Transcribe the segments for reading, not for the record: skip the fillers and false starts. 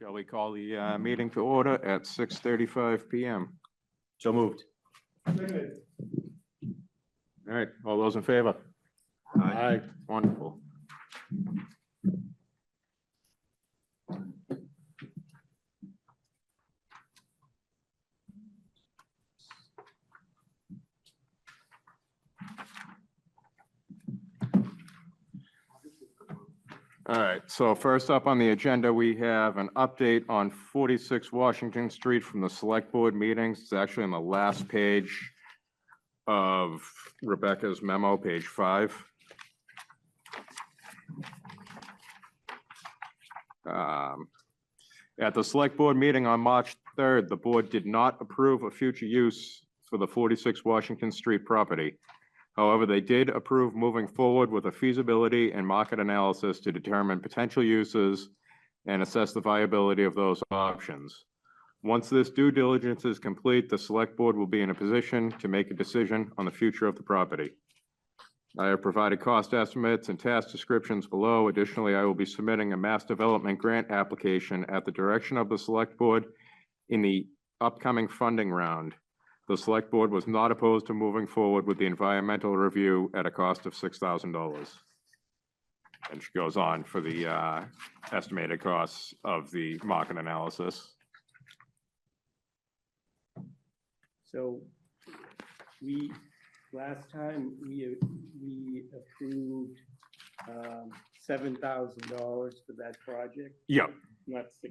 Shall we call the meeting to order at 6:35 PM? So moved. All right, all those in favor? Aye. Wonderful. All right, so first up on the agenda, we have an update on 46 Washington Street from the Select Board meetings. It's actually on the last page of Rebecca's memo, page 5. At the Select Board meeting on March 3rd, the board did not approve a future use for the 46 Washington Street property. However, they did approve moving forward with a feasibility and market analysis to determine potential uses and assess the viability of those options. Once this due diligence is complete, the Select Board will be in a position to make a decision on the future of the property. I have provided cost estimates and task descriptions below. Additionally, I will be submitting a mass development grant application at the direction of the Select Board in the upcoming funding round. The Select Board was not opposed to moving forward with the environmental review at a cost of $6,000. And she goes on for the estimated costs of the market analysis. So last time we approved $7,000 for that project, Yep, not $6,000.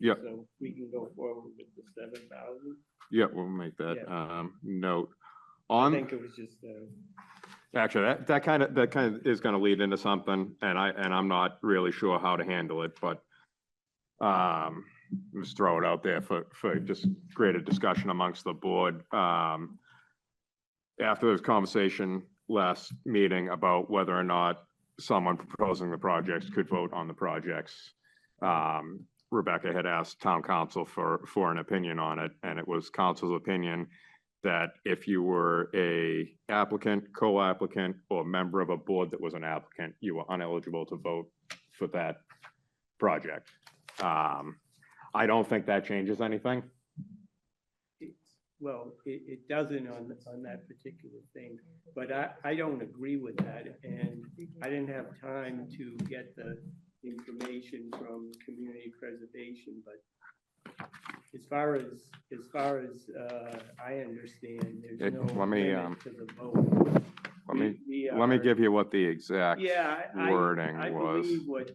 Yep. So we can go forward with the 7,000. yep, we'll make that note. I think it was just Actually, that kind of is going to lead into something, and I'm not really sure how to handle it, but just throw it out there for just greater discussion amongst the board. After this conversation last meeting about whether or not someone proposing the projects could vote on the projects, Rebecca had asked town council for an opinion on it, and it was council's opinion that if you were a applicant, co-applicant, or member of a board that was an applicant, you were ineligible to vote for that project. I don't think that changes anything. well, it doesn't on that particular thing, but I don't agree with that, and I didn't have time to get the information from community preservation, but as far as I understand, there's no Let me, limit to the vote. Let me give you what the exact Yeah, wording I was. believe what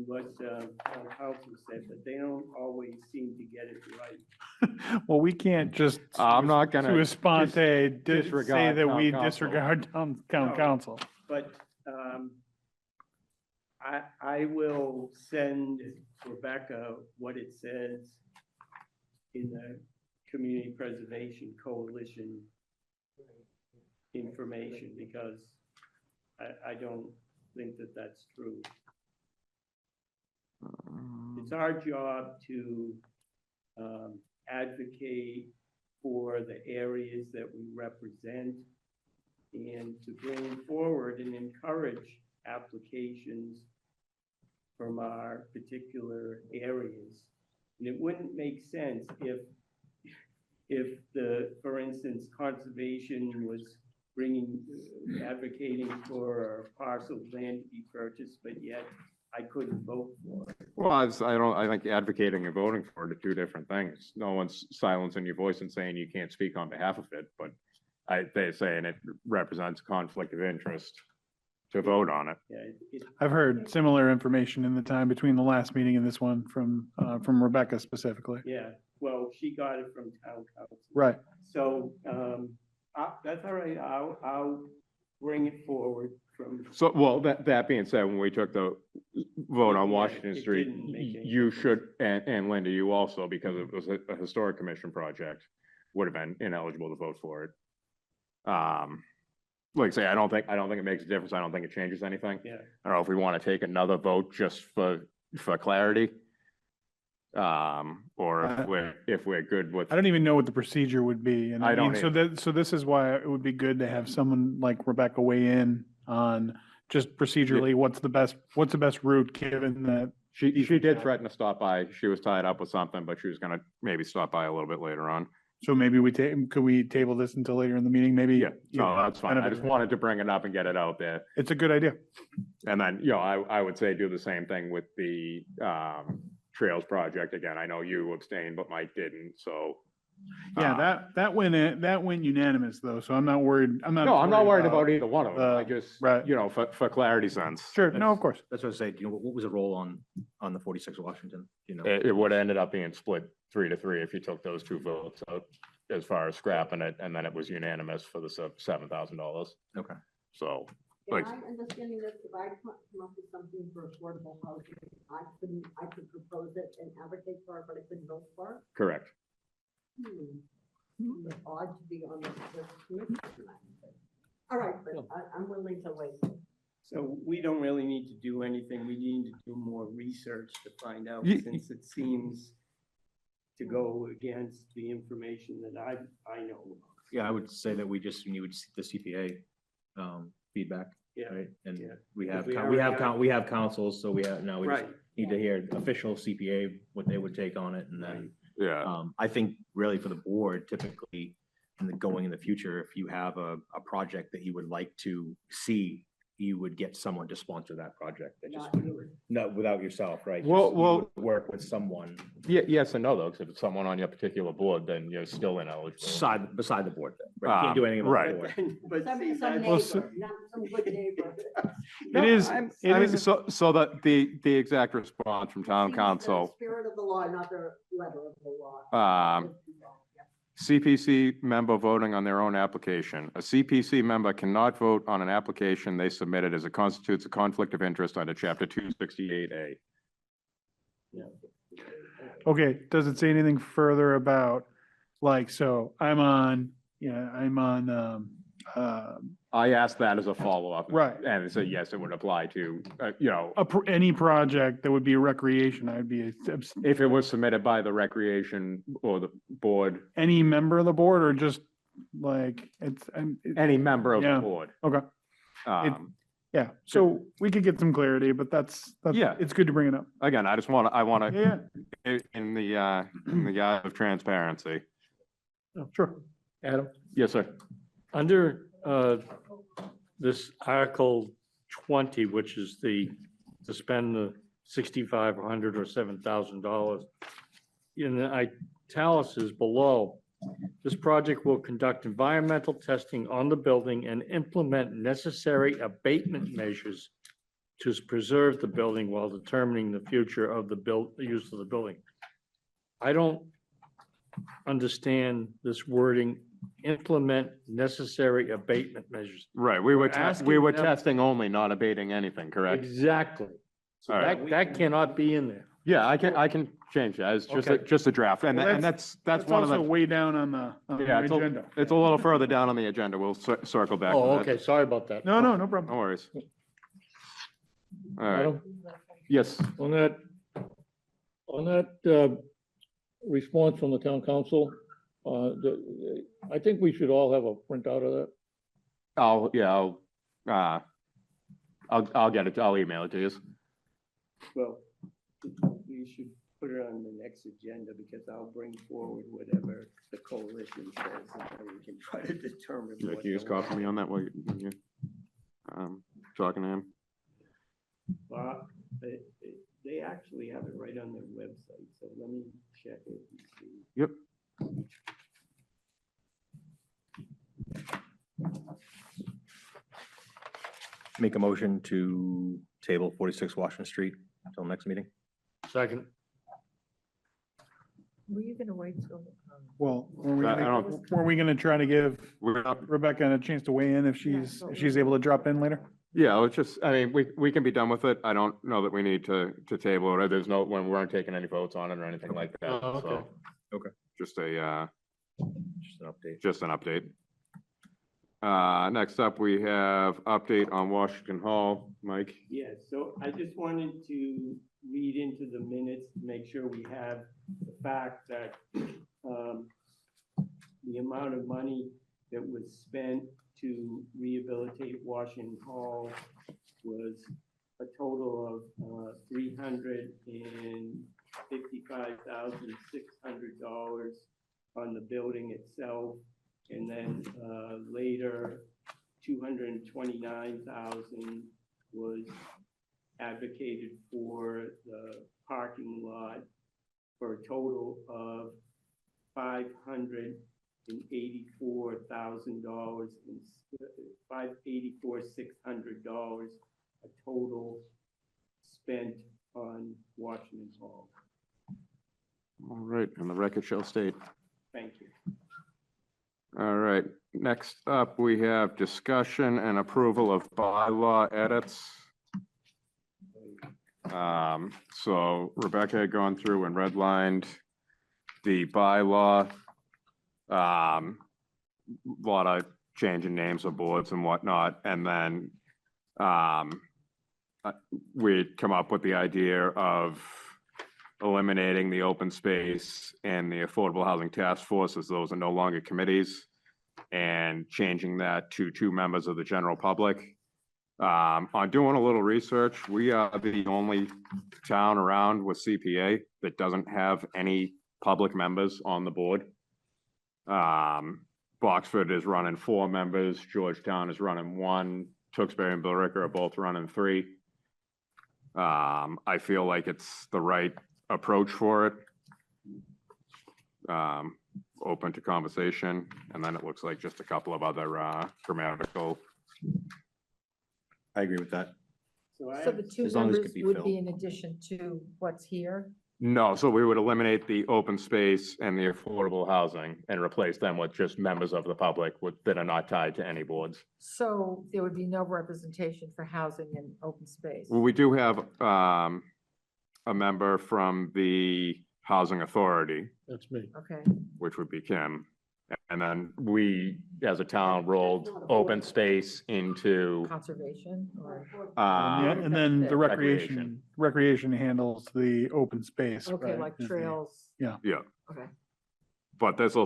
what town council said, but they don't always seem to get it right. Well, we can't just. I'm not gonna To sponte, say disregard that town we council. disregard town No. council. But I will send Rebecca what it says in the Community Preservation Coalition information, because I don't think that that's true. It's our job to advocate for the areas that we represent and to bring forward and encourage applications from our particular areas. And it wouldn't make sense if for instance, conservation was advocating for a parcel of land to be purchased, but yet I couldn't vote for it. Well, I think advocating and voting for it are two different things. No one's silencing your voice and saying you can't speak on behalf of it, but they're saying it represents a conflict of interest to vote on it. Yeah, I've heard similar information in the time between the last meeting and this one from Rebecca specifically. yeah, well, she got it from town council. Right. So, that's all right, I'll bring it forward from. So, well, that being said, when we took the vote on Yeah, Washington it Street, didn't make any you should, and Linda, you also, because it was a historic commission project, would have been ineligible to vote for it. Like I say, I don't think it makes a difference. I don't think it changes anything. Yeah. I don't know if we want to take another vote just for clarity. Or if we're good with. I don't even know what the procedure would be. And I don't so this is why it would be good to have someone like Rebecca weigh in on just procedurally, what's the best route, given that She did threaten to stop by. She was tied up with something, but she was gonna maybe stop by a little bit later on. So maybe could we table this until later in the meeting? Maybe? Yeah, no, that's fine. kind of- I just wanted to bring it up and get it out there. It's a good idea. And then, I would say do the same thing with the Trails project. Again, I know you abstained, but Mike didn't, so. Yeah, that went unanimous though, so I'm not worried. No, I'm not worried about either one of them. I just, right. For clarity's sense. Sure, no, of course. That's what I say, what was the roll on the 46 Washington, you know? It would have ended up being split 3-3 if you took those two votes out as far as scrapping it, and then it was unanimous for the $7,000. Okay. So, Yeah, like, I'm understanding this, if I come up with something for affordable housing, I could propose it and advocate for it, but I couldn't vote for it. correct. It's odd to be on the commission tonight. All right, but I'm willing to wait. So we don't really need to do anything. We need to do more research to find out, Ye- since it seems to go against the information that I know. Yeah, I would say that we would seek the CPA feedback, Yeah, right? And Yeah. we have, we we have, already we have councils, so we just right. need to hear official CPA, what they would take on it, and then Yeah, I think really for the board, typically, going in the future, if you have a project that you would like to see, you would get someone to sponsor that project. That just, Not you. no, without yourself, right? Well- Just you well- would work with someone yes and no, though, because if it's someone on your particular board, then you're still ineligible. beside the board, right? You can't do anything about right. the board. But Some see, some that's- neighbor, not some good neighbor. No, It is- I'm- it I mean, is- so that the exact response from town The council, Spirit of the law, not the letter of the law. CPC member voting on their own application. A CPC member cannot vote on an application they submitted as it constitutes a conflict of interest under chapter 268A. Okay, does it say anything further about, like, so I'm on, I asked that as a follow-up. Right. And it said, yes, it would apply to, any project that would be a recreation, I'd be, if it was submitted by the recreation or the board, any member of the board or just like, any member of the Yeah. board. okay, Um, yeah, so we could get some clarity, but that's, Yeah. it's good to bring it up. Again, I just want to, Yeah, in the eye of transparency. sure. Adam, Yes, sir. under this Article 20, which is to spend the $6,500 or $7,000, in the italics is below, this project will conduct environmental testing on the building and implement necessary abatement measures to preserve the building while determining the future of the use of the building. I don't understand this wording, implement necessary abatement measures. Right, we were, We're asking we were them- testing only, not abating anything, correct? Exactly. So All right. that cannot be in there. Yeah, I can change that. It's Okay. just a draft. And Well, that's That's one of also the, way down on the yeah, agenda. it's a little further down on the agenda. We'll circle back. to Oh, that. okay, sorry about that. No problem. No worries. All right, Adam, yes, on that response from the town council, I think we should all have a printout of that. I'll get it. I'll email it to you. Well, we should put it on the next agenda, because I'll bring forward whatever the coalition says, and then we can try to determine. Can what you just the- copy me on that while you're talking to him? They actually have it right on their website, so let me check it and see. Yep. Make a motion to table 46 Washington Street until next meeting. Second, Were you gonna wait till? Well, I were we gonna try to give We're not, Rebecca a chance to weigh in if she's able to drop in later? yeah, it's just, I mean, we can be done with it. I don't know that we need to table it. There's no, when we weren't taking any votes on it or anything like that. Oh, okay. So, Okay. Just a, Just an update. just an update. Next up, we have update on Washington Hall. Mike? Yeah, so I just wanted to read into the minutes to make sure we have the fact that the amount of money that was spent to rehabilitate Washington Hall was a total of $355,600 on the building itself. And then later, 229,000 was advocated for the parking lot for a total of $584,000 and $584,600, a total spent on Washington Hall. All right, and the record shall state. Thank you. All right, next up, we have discussion and approval of bylaw edits. So Rebecca had gone through and redlined the bylaw. Lot of changing names of boards and whatnot, and then we'd come up with the idea of eliminating the open space and the Affordable Housing Task Force, as those are no longer committees, and changing that to 2 members of the general public. On doing a little research, we are the only town around with CPA that doesn't have any public members on the board. Boxford is running 4 members, Georgetown is running 1, Tewksbury and Billerica are both running 3. I feel like it's the right approach for it. Open to conversation, and then it looks like just a couple of other grammatical. I agree with that. So I So have, the 2 As long as it members could be would filled. be in addition to what's here? No, so we would eliminate the open space and the affordable housing and replace them with just members of the public that are not tied to any boards. So there would be no representation for housing and open space? Well, we do have a member from the Housing Authority, That's me. Okay, which would be Kim. And then we, as a town, rolled open space into, conservation or, Yeah, and then the Recreation. recreation handles the open space. okay, right, like is the- trails? yeah, Okay, but this will,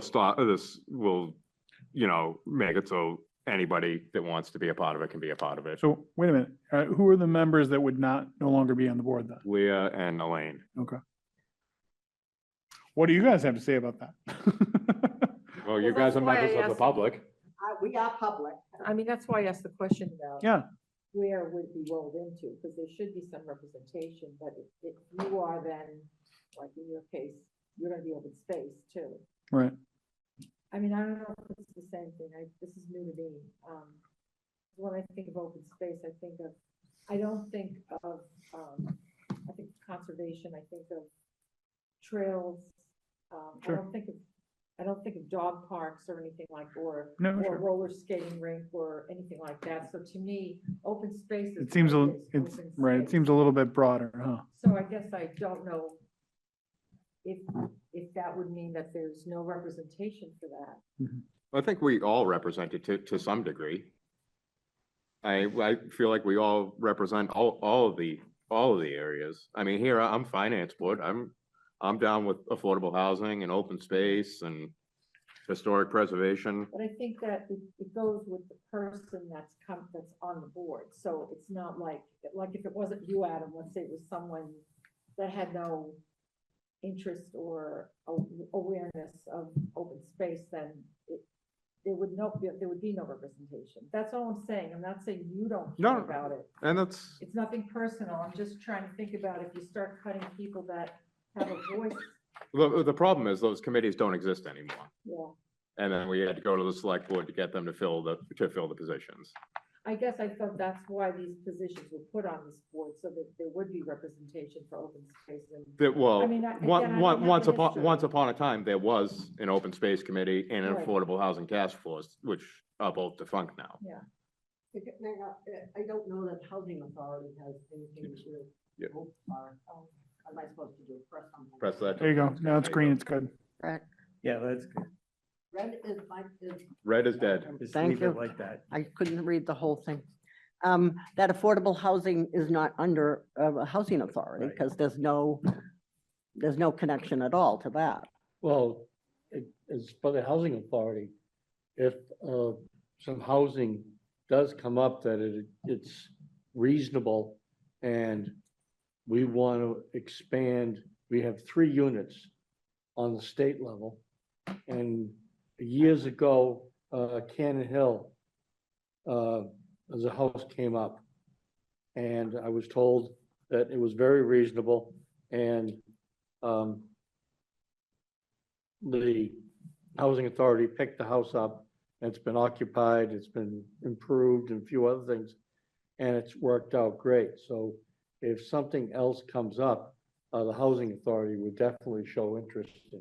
make it so anybody that wants to be a part of it can be a part of it. So, wait a minute, who are the members that would no longer be on the board then? Leah and Elaine. Okay. What do you guys have to say about that? Well, you Well, guys that's are why members I of the asked- public. We are public. I mean, that's why I asked the question about. Yeah. Where would be rolled into, because there should be some representation, but if you are then, like in your case, you're gonna be open space too. Right. I mean, I don't know if it's the same thing, this is new to me. When I think of open space, I don't think of, I think conservation, I think of trails. Sure. I don't think of dog parks or anything like, or No, sure. roller skating rink or anything like that. So to me, open space is. It seems, always it's, open right, it space. seems a little bit broader, huh? So I guess I don't know if that would mean that there's no representation for that. I think we all represent it to some degree. I feel like we all represent all of the areas. I mean, here, I'm finance board. I'm down with affordable housing and open space and historic preservation. But I think that it goes with the person that's on the board. So it's not like if it wasn't you, Adam, let's say it was someone that had no interest or awareness of open space, then there would be no representation. That's all I'm saying. I'm not saying you don't No. care about it. And that's, It's nothing personal. I'm just trying to think about if you start cutting people that have a voice, the problem is those committees don't exist anymore. yeah. And then we had to go to the select board to get them to fill the positions. I guess I thought that's why these positions were put on this board, so that there would be representation for open space and. That, well, I mean, again, I don't have the once history. upon a time, there was an open space committee and an Right. affordable housing task force, which are both defunct now. I don't know that housing authority has anything to do Yeah. with am I supposed to do press something? Press that. There you go. Now it's There you green, go. it's good. yeah, that's good. Red is my, Red is dead. Just Thank leave it you. like that. I couldn't read the whole thing. That affordable housing is not under a housing authority Right. because there's no connection at all to that. Well, it's for the housing authority. If some housing does come up that it's reasonable And we want to expand, we have 3 units on the state level. And years ago, Cannon Hill, as a house came up. And I was told that it was very reasonable and the housing authority picked the house up. And it's been occupied, it's been improved and a few other things. And it's worked out great. So if something else comes up, the housing authority would definitely show interest in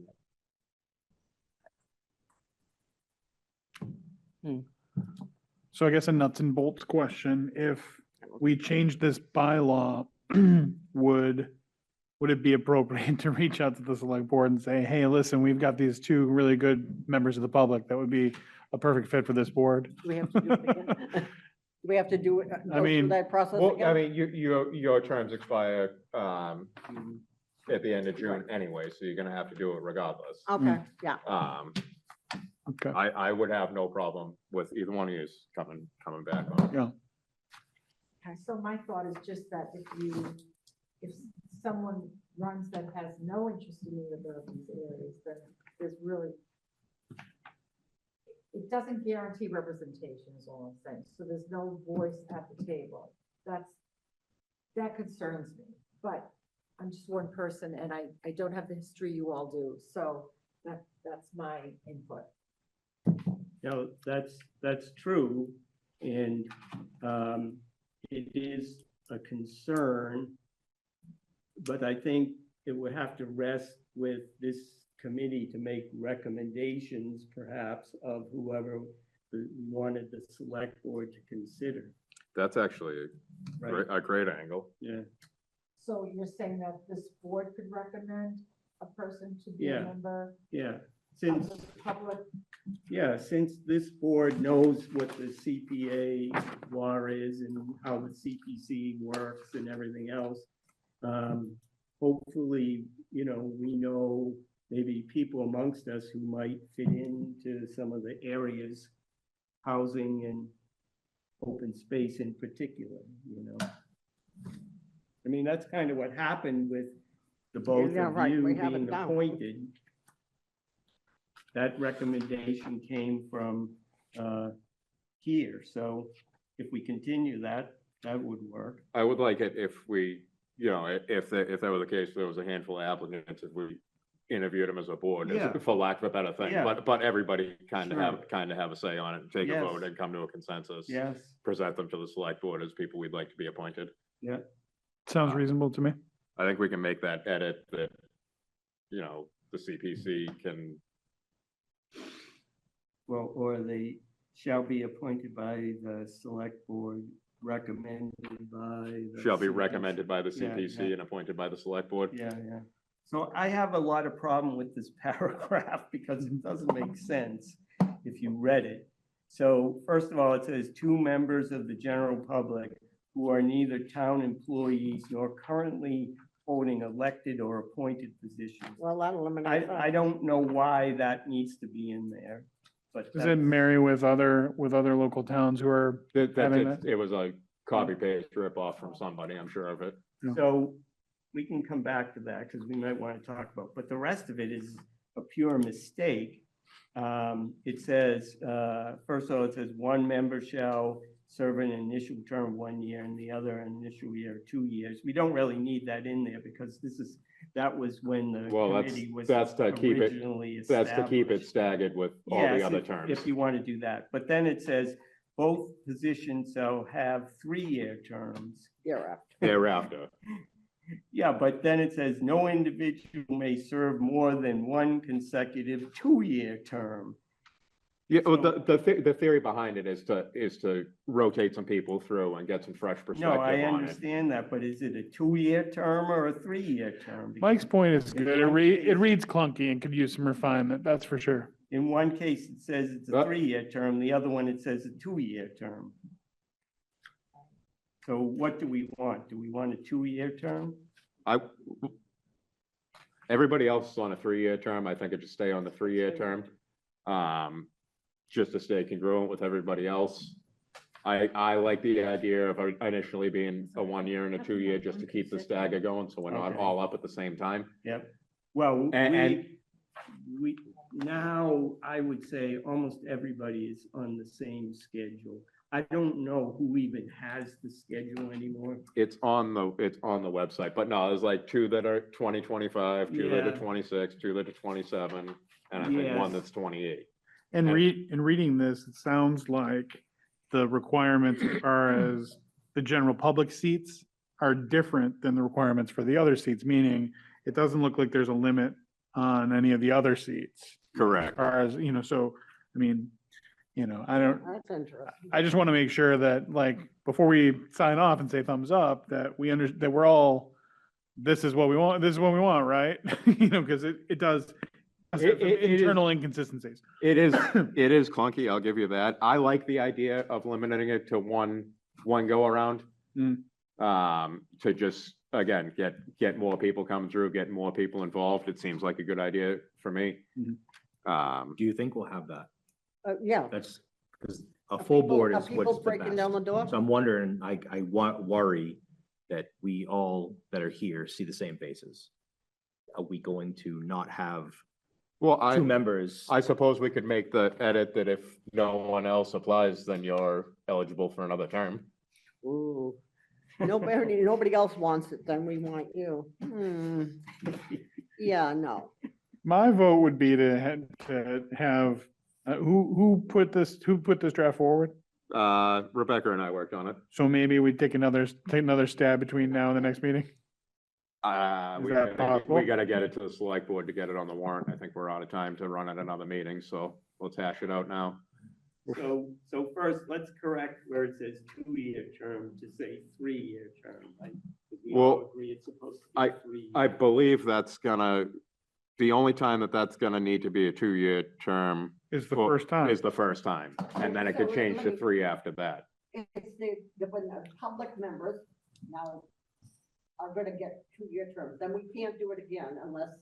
it. So I guess a nuts and bolts question, if we change this bylaw, would it be appropriate to reach out to the select board and say, hey, listen, we've got these 2 really good members of the public that would be a perfect fit for this board? Do we have to do it again? Do we have to do it, go through mean, that process Well, I again? mean, your terms expire, at the end of June anyway, so you're gonna have to do it regardless. Okay, yeah. Okay, I would have no problem with either one of you coming back on. yeah. Okay, so my thought is just that if someone runs that has no interest in either of these areas, then there's really, it doesn't guarantee representation is all I'm saying, so there's no voice at the table. That concerns me, but I'm just one person and I don't have the history you all do, so that's my input. No, that's true, and it is a concern, but I think it would have to rest with this committee to make recommendations, perhaps, of whoever we wanted the select board to consider. That's actually Right. a great angle. Yeah, So you're saying that this board could recommend a person to be a Yeah. member yeah. of Since, the public? yeah, since this board knows what the CPA law is and how the CPC works and everything else, hopefully, we know maybe people amongst us who might fit into some of the areas, housing and open space in particular. I mean, that's kind of what happened with the both Yeah, of right, you we have it being down. appointed. That recommendation came from here, so if we continue that, that would work. I would like it if we, if that was the case, there was a handful of applicants, if we interviewed them as a board, Yeah. for lack of a better thing. Yeah. But everybody kind Sure. of have a say on it, and take a Yes. vote and come to a consensus. Yes, Present them to the select board as people we'd like to be appointed. yeah, Sounds reasonable to me. I think we can make that edit that, the CPC can, well, or they shall be appointed by the select board, recommended by. the shall be CPC. recommended by the Yeah, CPC yeah. and appointed by the select board. Yeah, yeah. So I have a lot of problem with this paragraph because it doesn't make sense if you read it. So first of all, it says 2 members of the general public who are neither town employees nor currently holding elected or appointed positions. Well, that eliminates I that. don't know why that needs to be in there, but. Does it marry with other local towns who are, having It was a copy paste rip off from somebody, I'm sure of it. So we can come back to that because we might want to talk about, but the rest of it is a pure mistake. It says, first of all, it says 1 member shall serve an initial term of 1 year and the other an initial year, 2 years. We don't really need that in there because that was when the Well, committee was that's to keep it- originally That's to keep it established. staggered with all Yes, the other if- terms. If you want to do that, but then it says both positions shall have 3-year terms. Hereafter. Thereafter. Yeah, but then it says no individual may serve more than 1 consecutive 2-year term. Yeah, well, the theory behind it is to rotate some people through and get some fresh No, perspective I on it. understand that, but is it a 2-year term or a 3-year term? Mike's point is good. In one It case- reads clunky and could use some refinement, that's for sure. In one case, it says it's a Uh, 3-year term, the other one, it says a 2-year term. So what do we want? Do we want a 2-year term? Everybody else is on a 3-year term. I think it should stay on the 3-year term. Just to stay congruent with everybody else. I like the idea of initially being a 1 year and a 2 year, just to keep the stagger going, so we're not Okay. all up at the same time. Yep. Well, And- we, now, I would say almost everybody is on the same schedule. I don't know who even has the schedule anymore. It's on the website, but no, there's like two that are 2025, two that are Yeah. 26, two that are 27, and I think one Yes. that's 28. And And- in reading this, it sounds like the requirements as far as the general public seats are different than the requirements for the other seats, meaning it doesn't look like there's a limit on any of the other seats. Correct. As far as, so, I mean, I don't, That's interesting. I just want to make sure that, like, before we sign off and say thumbs up, that that we're all, this is what we want, right? Because it does have some It is- internal inconsistencies. It is clunky, I'll give you that. I like the idea of limiting it to one go around. Mm. To just, again, get more people coming through, get more people involved. It seems like a good idea for me. Mhm. Do you think we'll have that? Yeah. That's, because a full board Are is people what's the breaking down the best. door? So I'm wondering, I worry that we all that are here see the same faces. Are we going to not have Well, two members? I suppose we could make the edit that if no one else applies, then you're eligible for another term. Ooh. Nobody else wants it, then we want you. Yeah, no. My vote would be to have, who put this draft forward? Rebecca and I worked on it. So maybe we take another stab between now and the next meeting? Is that possible? We gotta get it to the select board to get it on the warrant. I think we're out of time to run at another meeting, so let's hash it out now. So first, let's correct where it says 2-year term to say 3-year term. Like, we all Well, agree it's supposed to be 3 I years. believe the only time that's gonna need to be a 2-year term Is the Well, first time. is the first time, and then it could So change let to me- 3 after that. It's when the public members now are gonna get 2-year terms, then we can't do it again unless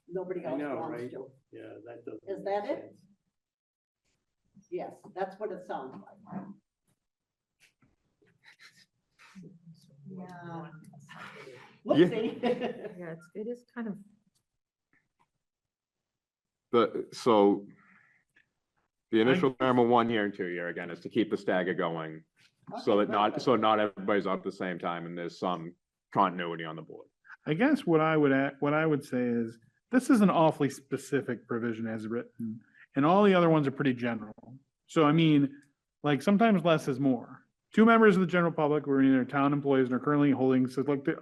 nobody I else know, wants right? to. Yeah, that doesn't. Is make that it? sense. Yes, that's what it sounds like. Yeah. Whoopsie. Yeah, it is kind of. The initial term of 1 year and 2 year, again, is to keep the stagger going, so Okay, that very good. not everybody's up at the same time and there's some continuity on the board. I guess what I would say is, this is an awfully specific provision as written, and all the other ones are pretty general. So I mean, like, sometimes less is more. 2 members of the general public who are either town employees and are currently holding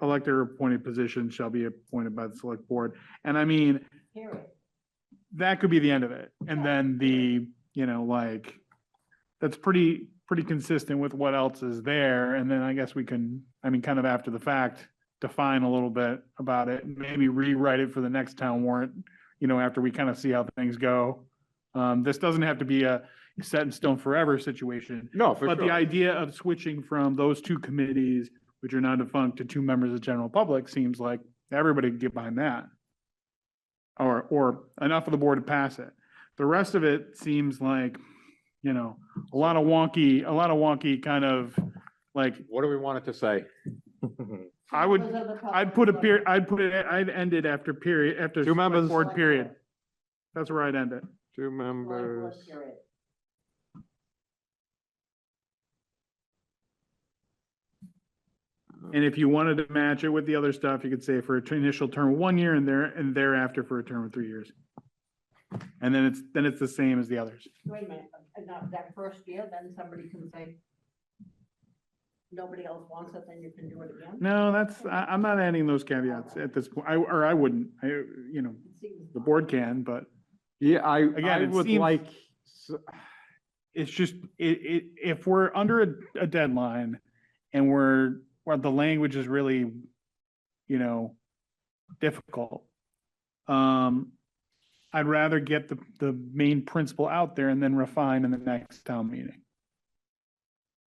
elected or appointed positions shall be appointed by the select board. And I mean, Period. that could be the end of it. And then that's pretty consistent with what else is there. And then I guess we can, kind of after the fact, define a little bit about it, maybe rewrite it for the next town warrant, after we kind of see how things go. This doesn't have to be a set in stone forever situation. No, for But the sure. idea of switching from those 2 committees, which are now defunct, to 2 members of the general public seems like everybody could get behind that. Or enough of the board to pass it. The rest of it seems like, a lot of wonky kind of, like, What do we want it to say? I'd end it after period, after. 2 select members. Board period. That's where I'd end it. 2 members. Period. And if you wanted to match it with the other stuff, you could say for an initial term of 1 year and thereafter for a term of 3 years. And then it's the same as the others. Wait a minute, and not that first year, then somebody can say, nobody else wants it, then you can do it again? No, I'm not adding those caveats at this point. I wouldn't, It seems the board can, but Yeah, I Again, it would seems- like, it's just, if we're under a deadline and where the language is really, difficult, I'd rather get the main principle out there and then refine in the next town meeting.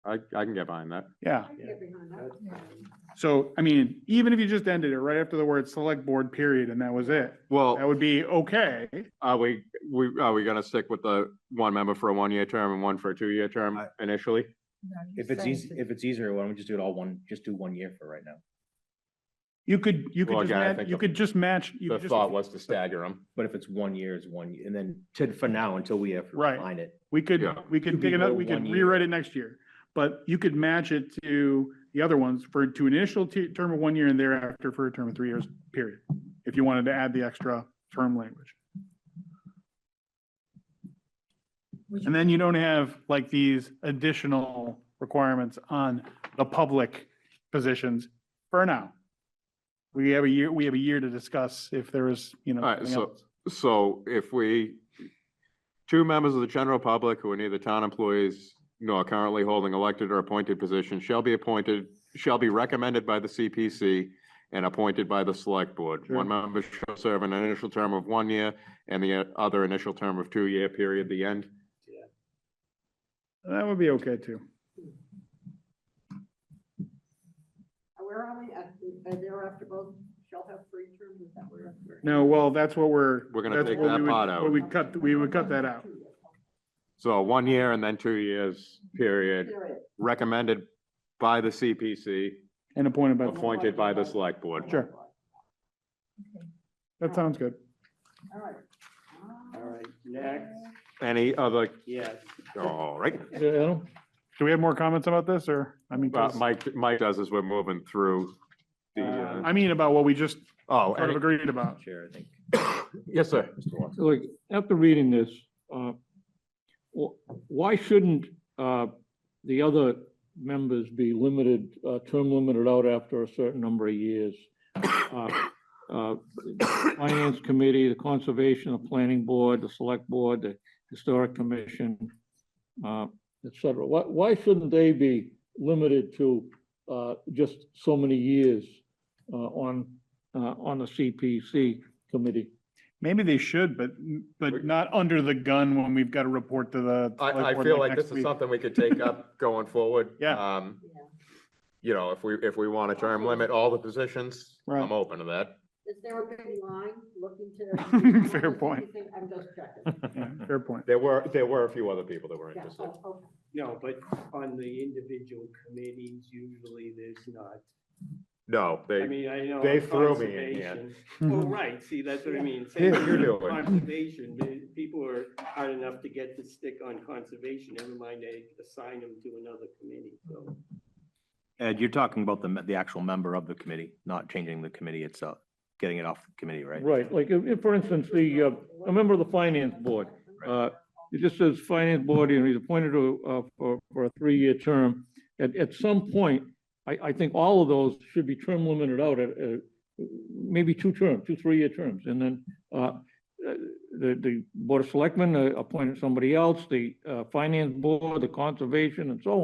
I can get behind that. Yeah. I can get behind that. So, even if you just ended it right after the word select board period and that was it, that Well, would be okay. are we gonna stick with the 1 member for a 1 year term and 1 for a 2 year term I- initially? If it's easy, if it's easier, why don't we just do it all just do 1 year for right now? You could Well, just again, I match, think you could just match. you The could just- thought was to stagger them. But if it's 1 year, it's 1 year, and then for now, until we have to Right. refine it. We could, Yeah. we could Could pick be another, go we could 1 year. rewrite it next year. But you could match it to the other ones to an initial term of 1 year and thereafter for a term of 3 years, period. If you wanted to add the extra term language. And then you don't have like these additional requirements on the public positions for now. We have a year to discuss if there is, All right, something so, else. so if two members of the general public who are neither town employees nor currently holding elected or appointed positions shall be recommended by the CPC and appointed by the select board. Sure. One member shall serve an initial term of 1 year and the other initial term of 2-year period, the end. That would be okay too. Where are we at, thereafter both shall have 3 terms, is that where? No, well, that's what we're. We're gonna that's take what that we would- part out. what we would cut that out. So 1 year and then 2 years, period, Period. recommended by the CPC, And appointed by, appointed by the select board. Sure. That sounds good. All right. All right, next, Any other, yes. all right. Yeah, Do we have more comments about this or, I mean, 'cause- Mike does as we're moving through the, I mean, about what we just oh, sort of agreed about. Chair, I think. yes, sir. Mr. Watson. like, after reading this, why shouldn't, the other members be limited, term limited out after a certain number of years? Finance Committee, the Conservation, the Planning Board, the Select Board, the Historic Commission, et cetera. Why shouldn't they be limited to, just so many years, on the CPC committee? Maybe they should, but not under the gun when we've got to report to the. select I board feel like next this is week. something we could take up going forward. Yeah. You know, if we want to term limit all the positions, Right. I'm open to that. Is there a big line looking to? Fair point. I'm just checking. Yeah, fair point. There were a few other people that were Yeah, interested. oh, okay. No, but on the individual committees, usually there's not. No, I they, mean, I know. they threw me in here. conservation- Well, right, see, that's what I mean. Yeah, Same you're with doing. Conservation, people are hard enough to get to stick on conservation, never mind they assign them to another committee, so. Ed, you're talking about the actual member of the committee, not changing the committee itself, getting it off the committee, right? Right, like, if, for instance, a member of the Finance Board, it just says Finance Board, he's appointed to, for a 3-year term. At some point, I think all of those should be term limited out at, maybe 2 3-year terms. And then, the Board of Selectmen appointed somebody else, the, Finance Board, the Conservation, and so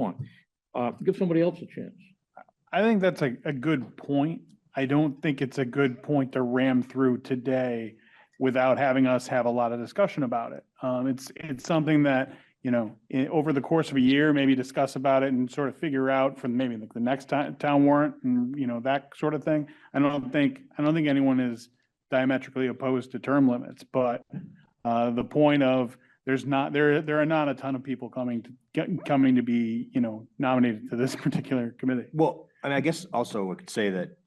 on. Give somebody else a chance. I think that's a good point. I don't think it's a good point to ram through today without having us have a lot of discussion about it. It's something that, over the course of a year, maybe discuss about it and sort of figure out for maybe like the next town warrant and, that sort of thing. I don't think anyone is diametrically opposed to term limits, but the point of there are not a ton of people coming to be, nominated to this particular committee. Well, I mean, I guess also we could say that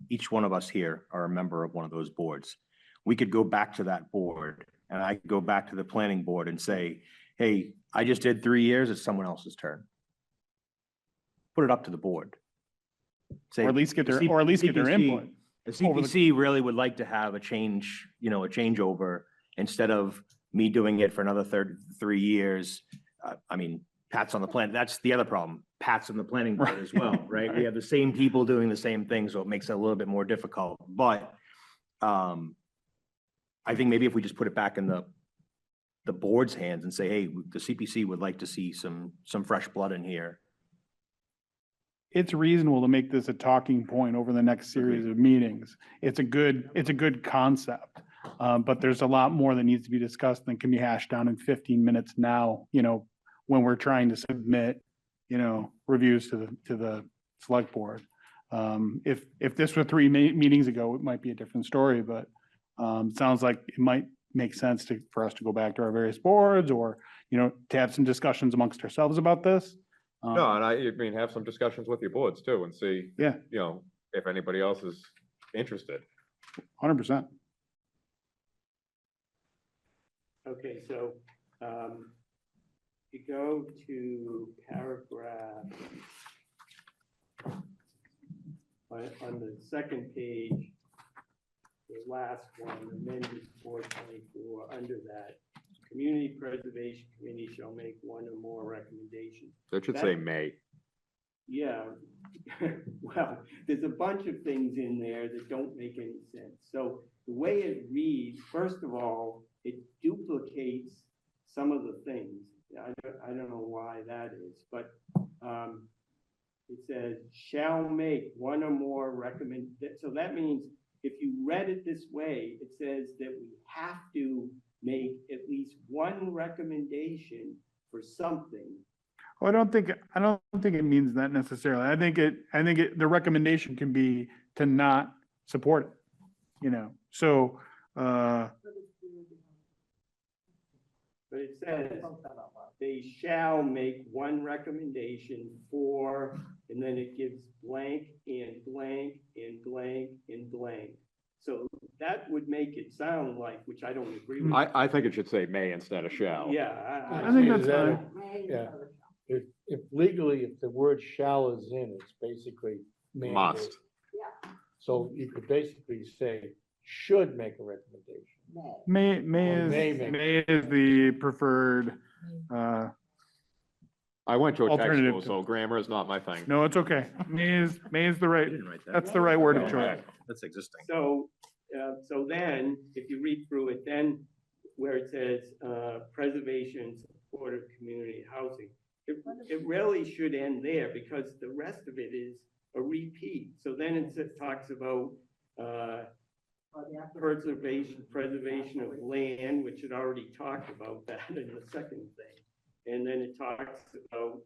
each one of us here are a member of one of those boards. We could go back to that board and I could go back to the planning board and say, hey, I just did 3 years, it's someone else's turn. Put it up to the board. Say, Or at least get their, the or at least get their CPC input. The over the- CPC really would like to have a change, a changeover instead of me doing it for another 3 years. I mean, Pat's on the plan. That's the other problem. Pat's on the planning board as well, right? We have the same people doing the same thing, so it makes it a little bit more difficult. But I think maybe if we just put it back in the board's hands and say, hey, the CPC would like to see some fresh blood in here. It's reasonable to make this a talking point over the next series of meetings. It's a good concept. But there's a lot more that needs to be discussed than can be hashed down in 15 minutes now, when we're trying to submit, reviews to the select board. If this were 3 meetings ago, it might be a different story, but it sounds like it might make sense for us to go back to our various boards or, to have some discussions amongst ourselves about this. No, and I mean, have some discussions with your boards too and see, Yeah, you know, if anybody else is interested. 100%. Okay, so, you go to paragraph on the second page, the last one, amended 424, under that, Community Preservation Committee shall make one or more recommendations. That should say may. Yeah, well, there's a bunch of things in there that don't make any sense. So the way it reads, first of all, it duplicates some of the things. I don't know why that is, but it says shall make one or more so that means if you read it this way, it says that we have to make at least one recommendation for something. Well, I don't think it means that necessarily. I think the recommendation can be to not support it, you know, so, But it says they shall make one recommendation for, and then it gives blank and blank and blank and blank. So that would make it sound like, which I don't agree with. I think it should say may instead of shall. Yeah. I think that's Is that fine. Yeah. If legally, if the word shall is in, it's basically mandated. Must. So you could basically say, should make a recommendation. May Or may is, make. May is the preferred, I went to a tech Alternative school, to- so grammar is not my thing. no, it's okay. May is the I right, didn't write that. that's the right word of No, choice. That's existing. So, so then, if you read through it, then where it says, preservation and support of community housing, it really should end there because the rest of it is a repeat. So then it talks about, preservation of land, which it already talked about that in the second thing. And then it talks about,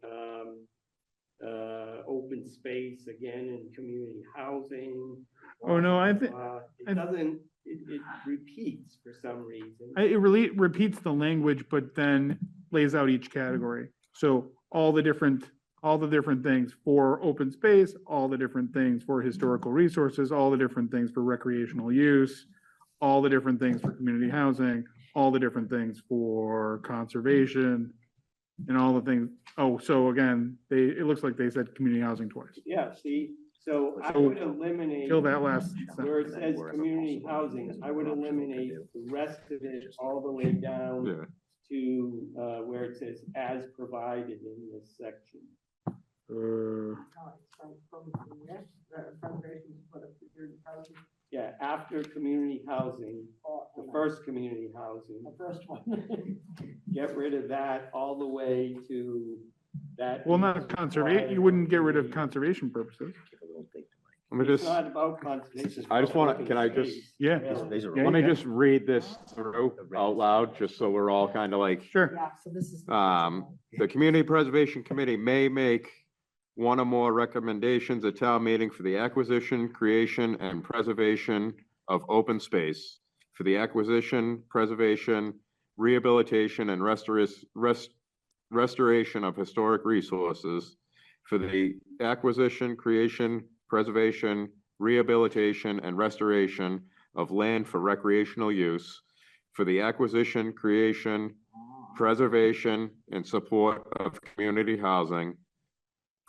open space again in community housing. Oh, no, I think, It doesn't, it repeats for some reason. it really repeats the language, but then lays out each category. So all the different things for open space, all the different things for historical resources, all the different things for recreational use, all the different things for community housing, all the different things for conservation, and all the things. Oh, so again, it looks like they said community housing twice. Yeah, see, so I So would eliminate. Kill that last Where sentence. it says community housing, I would eliminate the rest of it all the way down Yeah. to, where it says as provided in this section. Yeah, after community housing, the first community housing, The first one. get rid of that all the way to that. Well, not conservation, you wouldn't get rid of conservation purposes. Let me It's just, not about conservation. I just wanna- can I Open just- space. Yeah, These are. Yeah, let me yeah. just read this through out loud, just so we're all kind of like, sure. Yeah, so this is. the Community Preservation Committee may make one or more recommendations at town meeting for the acquisition, creation, and preservation of open space, for the acquisition, preservation, rehabilitation, and restoration of historic resources, for the acquisition, creation, preservation, rehabilitation, and restoration of land for recreational use, for the acquisition, creation, preservation, and support of community housing,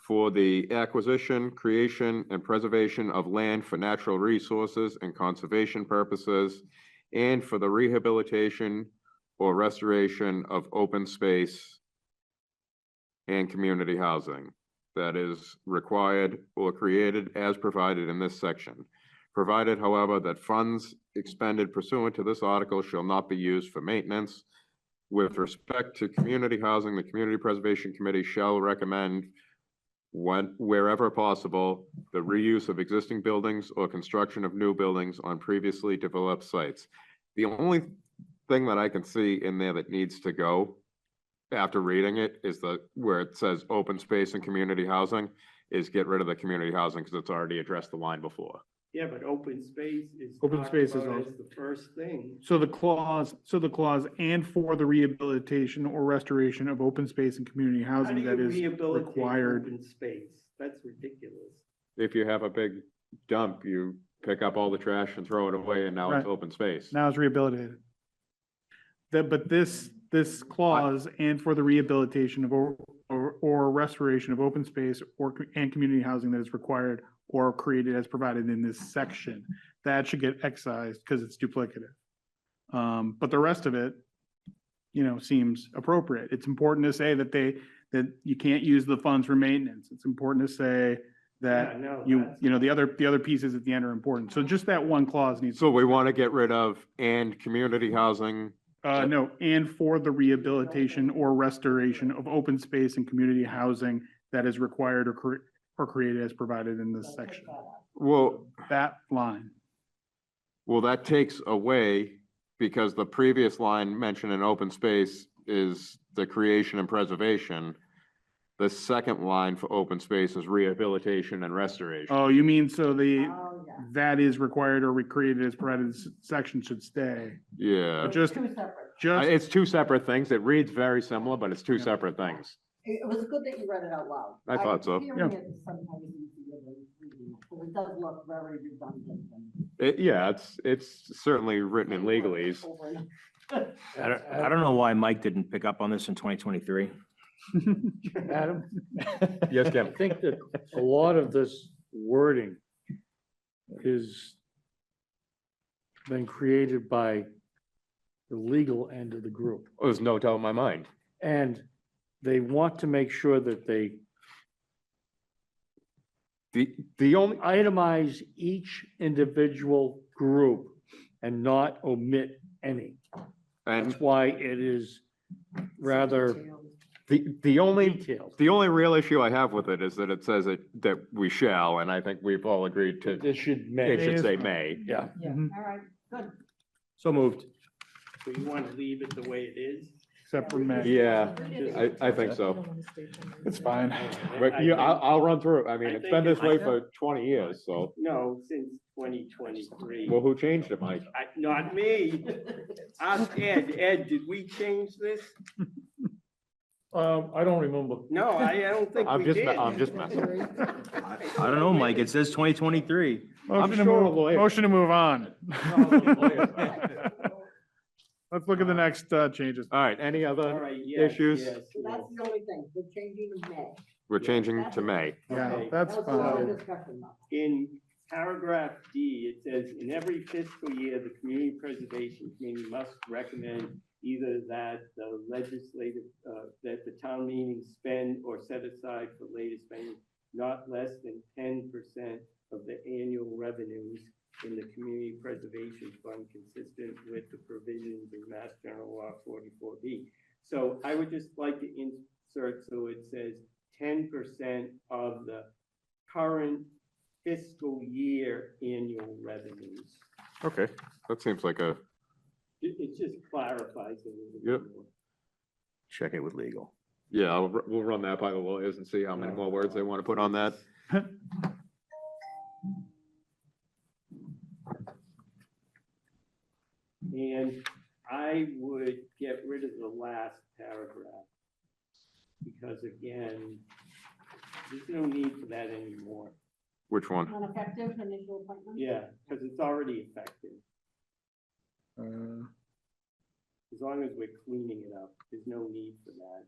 for the acquisition, creation, and preservation of land for natural resources and conservation purposes, and for the rehabilitation or restoration of open space and community housing that is required or created as provided in this section. Provided, however, that funds expended pursuant to this article shall not be used for maintenance. With respect to community housing, the Community Preservation Committee shall recommend wherever possible, the reuse of existing buildings or construction of new buildings on previously developed sites. The only thing that I can see in there that needs to go after reading it is where it says open space and community housing, is get rid of the community housing because it's already addressed the line before. Yeah, but open space is. Open talked space is about also- as the first thing. So the clause, and for the rehabilitation or restoration of open space and community How do housing you that is rehabilitate required. open space? That's ridiculous. If you have a big dump, you pick up all the trash and throw it away and now it's Right. open space. Now it's rehabilitated. But this clause, and for the rehabilitation of or restoration of open space and community housing that is required or created as provided in this section, that should get excised because it's duplicative. But the rest of it, seems appropriate. It's important to say that you can't use the funds for maintenance. It's important to say that Yeah, no, you, that's- the other pieces at the end are important. So just that one clause needs. So we want to get rid of and community housing. No, and for the rehabilitation or restoration of open space and community housing that is required or created as provided in this section. Well, That line. that takes away, because the previous line mentioned in open space is the creation and preservation. The second line for open space is rehabilitation and restoration. Oh, you mean, so Oh, yeah. that is required or recreated as provided, this section should stay. Yeah, But just, Two separate. just, it's two separate things. It reads very similar, but it's two Yeah. separate things. It was good that you read it out loud. I thought so. Hearing it is sometimes easier than reading it, because it does look very redundant and. It's certainly written in legalese. Over and- I don't know why Mike didn't pick up on this in 2023. Adam, Yes, I Kim? think that a lot of this wording is been created by the legal end of the group. There's no doubt in my mind. And they want to make sure that they The only, itemize each individual group and not omit any. and That's why it is rather the only, detailed. the only real issue I have with it is that it says that we shall, and I think we've all agreed to, This should it make, should say may. yeah. Mhm. All right, good. So moved. So you want to leave it the way it is? except for May. Yeah, I think so. It's fine. But I you, think- I'll run through it. I mean, I it's think been this it- way for 20 years, so. No, since 2023. Well, who changed it, Mike? Not me. Ask Ed. Ed, did we change this? I don't remember. No, I don't think I'm we just, did. I'm just messing. I don't know, Mike. It says 2023. Motion to sure a move, lawyer- motion to move on. No, Let's look at the next changes. All right, any All other right, yes, issues? yes, So that's the only thing, we're changing the May. We're changing to May. Yeah, Okay. that's That was a lot of fine. discussion though. In paragraph D, it says, in every fiscal year, the Community Preservation Committee must recommend either that the legislative, that the town meeting spend or set aside for latest spending not less than 10% of the annual revenues in the Community Preservation Fund consistent with the provisions of Mass General Law 44B. So I would just like to insert, so it says 10% of the current fiscal year annual revenues. Okay, that seems like a, It just clarifies it a Yep. little more. Check it with legal. yeah, we'll run that by the lawyers and see how many more words they want to put on that. And I would get rid of the last paragraph. Because again, there's no need for that anymore. Which one? Non-effective initial appointment? Yeah, because it's already effective. Uh, As long as we're cleaning it up, there's no need for that.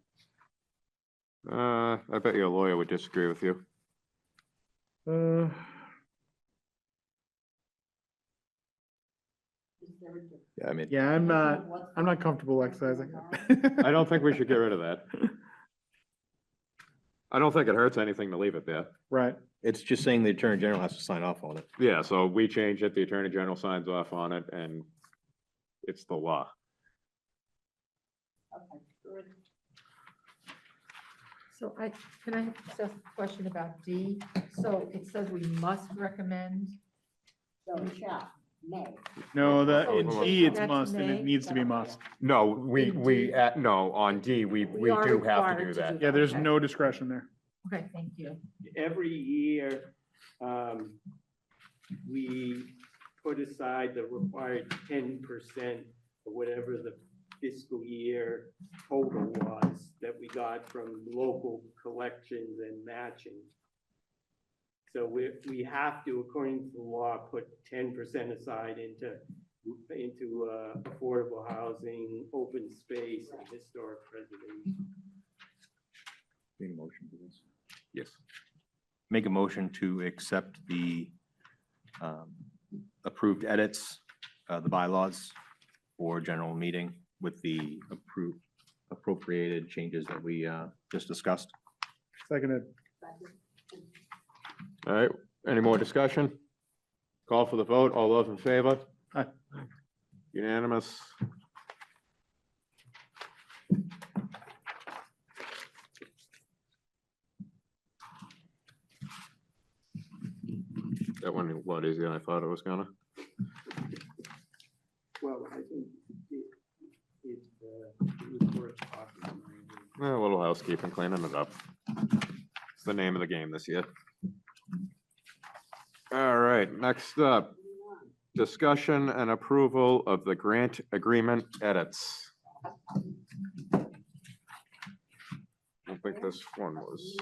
I bet your lawyer would disagree with you. uh, Is there a- Yeah, I mean, Yeah, I'm not What's I'm not the- comfortable excising I it. don't think we should get rid of that. I don't think it hurts anything to leave it there. Right. it's just saying the Attorney General has to sign off on it. Yeah, so we change it, the Attorney General signs off on it, and it's the law. Okay, good. So can I just ask a question about D? So it says we must recommend. So we shall, may. No, that, Oh, in it's- D, it's that's must, and May? it needs to be must. No, we, In we, D. no, on D, we are do have required to do that. Yeah, there's Okay. no discretion there. Okay, thank you. Every year, we put aside the required 10% or whatever the fiscal year total was that we got from local collections and matching. So we have to, according to the law, put 10% aside into affordable housing, open space, and historic preservation. Need a motion for this? Yes. Make a motion to accept the approved edits, the bylaws for general meeting with the appropriated changes that we just discussed. Seconded. All right, any more discussion? Call for the vote. All those in favor? Aye. Unanimous. That went a lot easier than I thought it was gonna. Well, I think it was worth talking. A little housekeeping, cleaning it up. It's the name of the game this year. All right, next up, discussion and approval of the grant agreement edits. I think this one was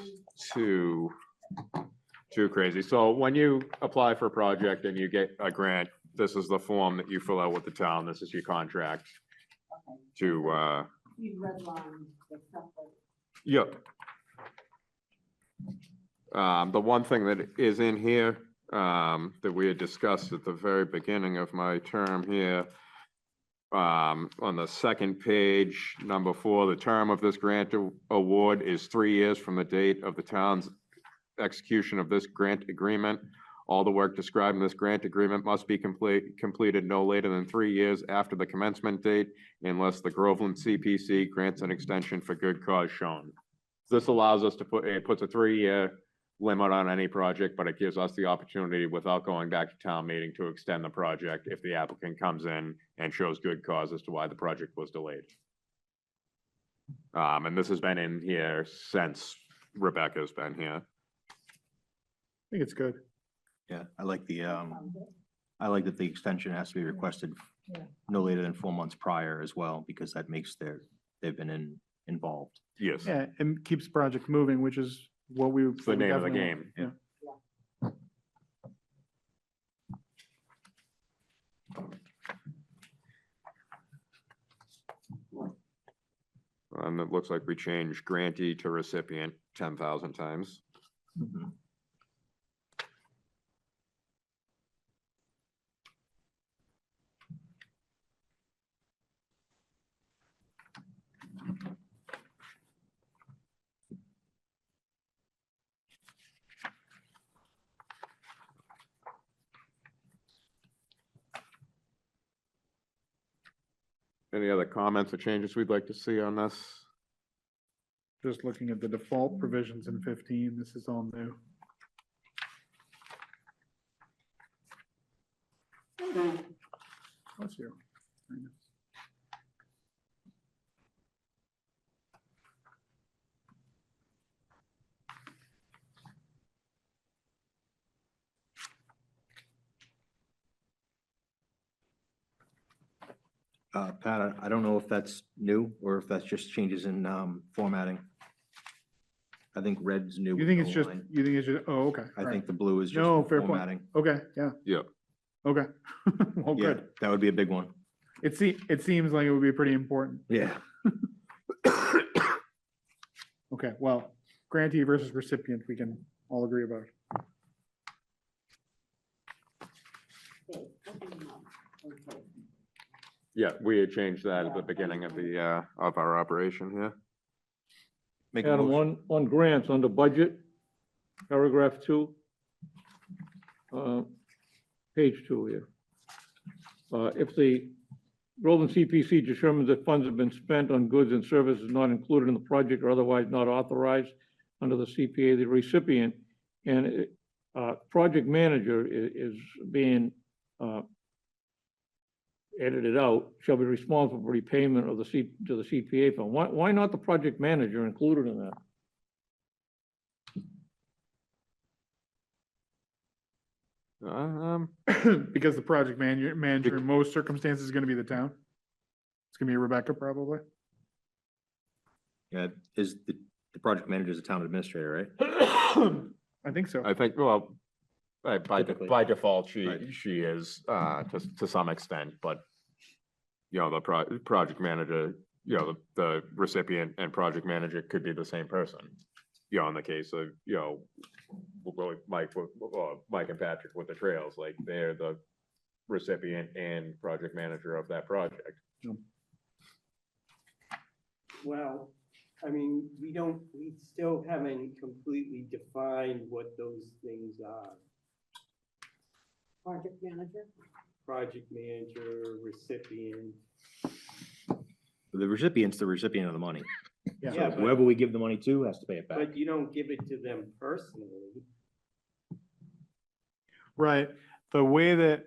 too crazy. So when you apply for a project and you get a grant, this is the form that you fill out with the town. This is your contract to, These red lines, the stuff that yep. The one thing that is in here, that we had discussed at the very beginning of my term here, on the second page, number 4, the term of this grant award is 3 years from the date of the town's execution of this grant agreement. All the work described in this grant agreement must be completed no later than 3 years after the commencement date, unless the Groveland CPC grants an extension for good cause shown. This allows us to it puts a 3-year limit on any project, but it gives us the opportunity, without going back to town meeting, to extend the project if the applicant comes in and shows good cause as to why the project was delayed. And this has been in here since Rebecca's been here. I think it's good. Yeah, I like I like that the extension has to be requested Yeah. no later than 4 months prior as well, because that makes they've been involved. Yes, Yeah, and keeps the project moving, which is what we. it's the name of the definitely want. game. Yeah. And it looks like we changed grantee to recipient 10,000 times. Mhm. Any other comments or changes we'd like to see on this? Just looking at the default provisions in 15, this is all new. What's your? Pat, I don't know if that's new or if that's just changes in formatting. I think red's new. You think with it's no just, line. you think it's just, oh, okay. I all right. think the blue is just No, for fair point. formatting. Okay, yeah. Yep. Okay. Well, Yeah, good. that would be a big one. It seems like it would be pretty important. Yeah. Okay, well, grantee versus recipient, we can all agree about. they, open them up. Okay. Yeah, we had changed that at the beginning of of our operation here. Make a Adam, motion. on grants, under budget, paragraph 2, page 2 here. If the Groveland CPC determines that funds have been spent on goods and services not included in the project or otherwise not authorized under the CPA, the recipient and project manager is being edited out, shall be responsible for repayment of to the CPA fund. Why not the project manager included in that? Because the project manager in most circumstances is gonna be the town. It's gonna be Rebecca probably. Yeah, is the project manager is a town administrator, right? I think so. I think, well, Typically. by default, Right. she is, to some extent, but, you know, the project manager, you know, the recipient and project manager could be the same person. You know, in the case of, you know, Mike and Patrick with the trails, like they're the recipient and project manager of that project. Well, I mean, we still haven't completely defined what those things are. Project manager? Project manager, recipient. The recipient's the recipient of the money. Yeah. Yeah, So whoever we give the money to has to pay it back. But you don't give it to them personally. Right, the way that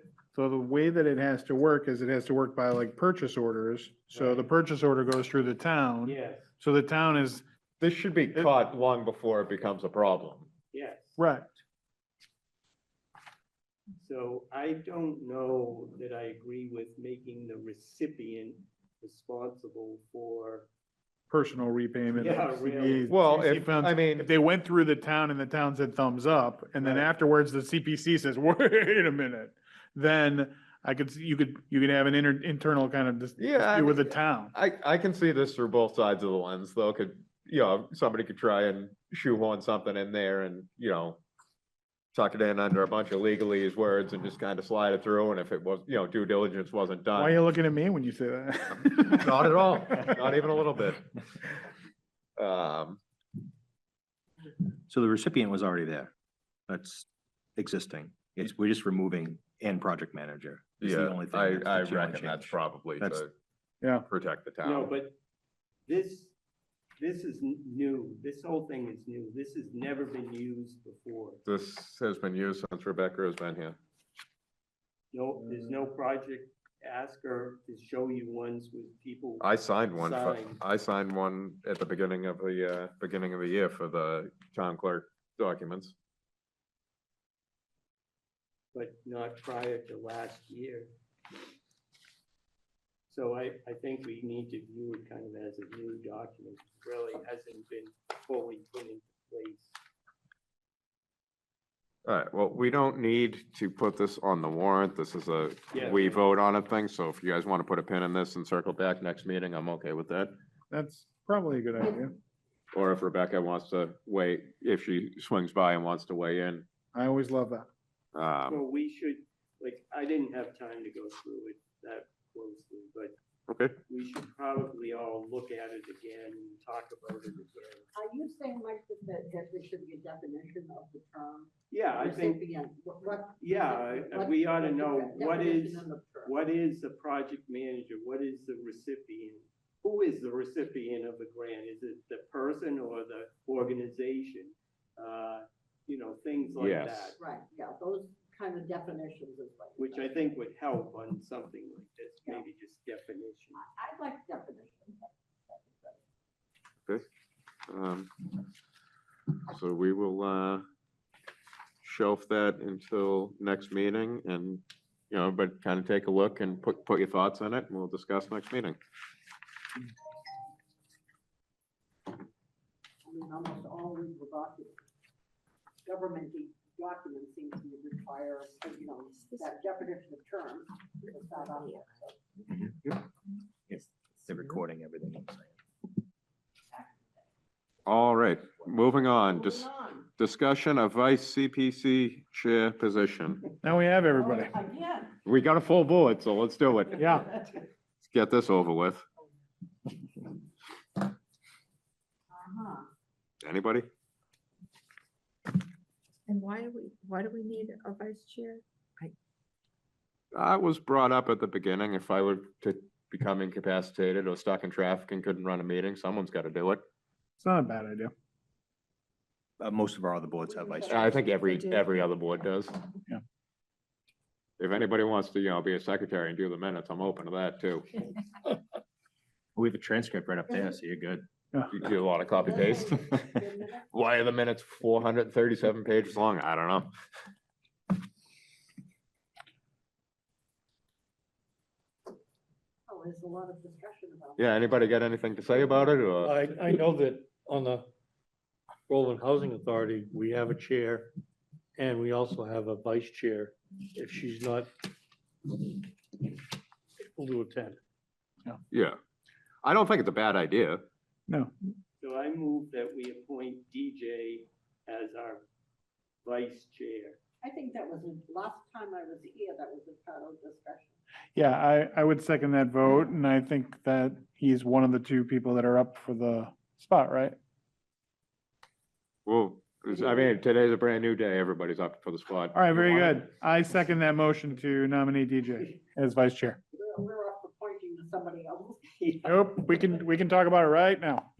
it has to work is it has to work by like purchase orders. So the Right. purchase order goes through the town. Yes, So the town is, This should be caught long before it becomes a problem. yes. right, So I don't know that I agree with making the recipient responsible for, personal repayment. Yeah, of really. CPAs, Well, CPC if, funds. I mean, If they went through the town and the town said thumbs up, and then Right. afterwards the CPC says, wait a minute, then you could have an internal kind of Yeah, I dispute with the mean, town. I can see this through both sides of the lens, though, you know, somebody could try and shoehorn something in there and, you know, tuck it in under a bunch of legalese words and just kind of slide it through, and if it was, you know, due diligence wasn't Why are you done. looking at me when you say that? Not at all, not even a little bit. So the recipient was already there. That's existing. We're just removing and project manager. Is the Yeah, only thing I that's the only reckon that's change. probably That's- to Yeah. protect the no, town. but this is new. This whole thing is new. This has never been used before. This has been used since Rebecca has been here. No, there's no project. Ask her to show you ones with people. I signed one, Signed. I signed one at the beginning of the year for the town clerk documents. But not prior to last year. So I think we need to view it kind of as a new document, It really hasn't been fully put into place. All right, well, we don't need to put this on the warrant. This is a, Yeah. we vote on it thing, so if you guys want to put a pin in this and circle back next meeting, I'm okay with that. That's probably a good idea. Or if Rebecca wants to wait, if she swings by and wants to weigh in. I always love that. So we should, like, I didn't have time to go through it that closely, but Okay, we should probably all look at it again and talk about it again. Are you saying, Mike, that there should be a definition of the term? Yeah, I think, recipient? What? yeah, what- we ought to what know the what is, definition of the term? what is the project manager? What is the recipient? Who is the recipient of the grant? Is it the person or the organization? You know, things like Yes. that, Right, yeah, those kind of definitions is what. which I think would help on something like this, maybe just definition. I like definitions. so we will, shelf that until next meeting and, you know, but kind of take a look and put your thoughts in it and we'll discuss next meeting. I mean, almost all legal documents, government documents seem to require, you know, that definition of terms. It's not on there. They're recording everything. I'm saying. All right, moving on, Moving on. discussion of vice CPC chair position. Now we have everybody. Again. We got a full board, so let's do it. Yeah. Let's get this over with. Uh-huh. Anybody? And why do we need a vice chair? I was brought up at the beginning, if I were to become incapacitated or stuck in traffic and couldn't run a meeting, someone's got to do it. It's not a bad idea. Most of our other boards have vice. I think They every do. other board does. Yeah. If anybody wants to, you know, be a secretary and do the minutes, I'm open to that too. We have a transcript right up there, so you're good. You do a lot of copy paste. Why are the minutes 437 pages long? I don't know. there's a lot of discussion about. Yeah, anybody got anything to say about it, or? I know that on the Groveland Housing Authority, we have a chair and we also have a vice chair if she's not able to attend. Yeah. I don't think it's a bad idea. No, So I move that we appoint DJ as our vice chair. I think that was, last time I was here, that was a part of discussion. yeah, I would second that vote, and I think that he's one of the two people that are up for the spot, right? Well, I mean, today's a brand new day. Everybody's up for the spot. All right, very good. I second that motion to nominate DJ as vice chair. We're up for pointing to somebody else. Nope, we can talk about it right now.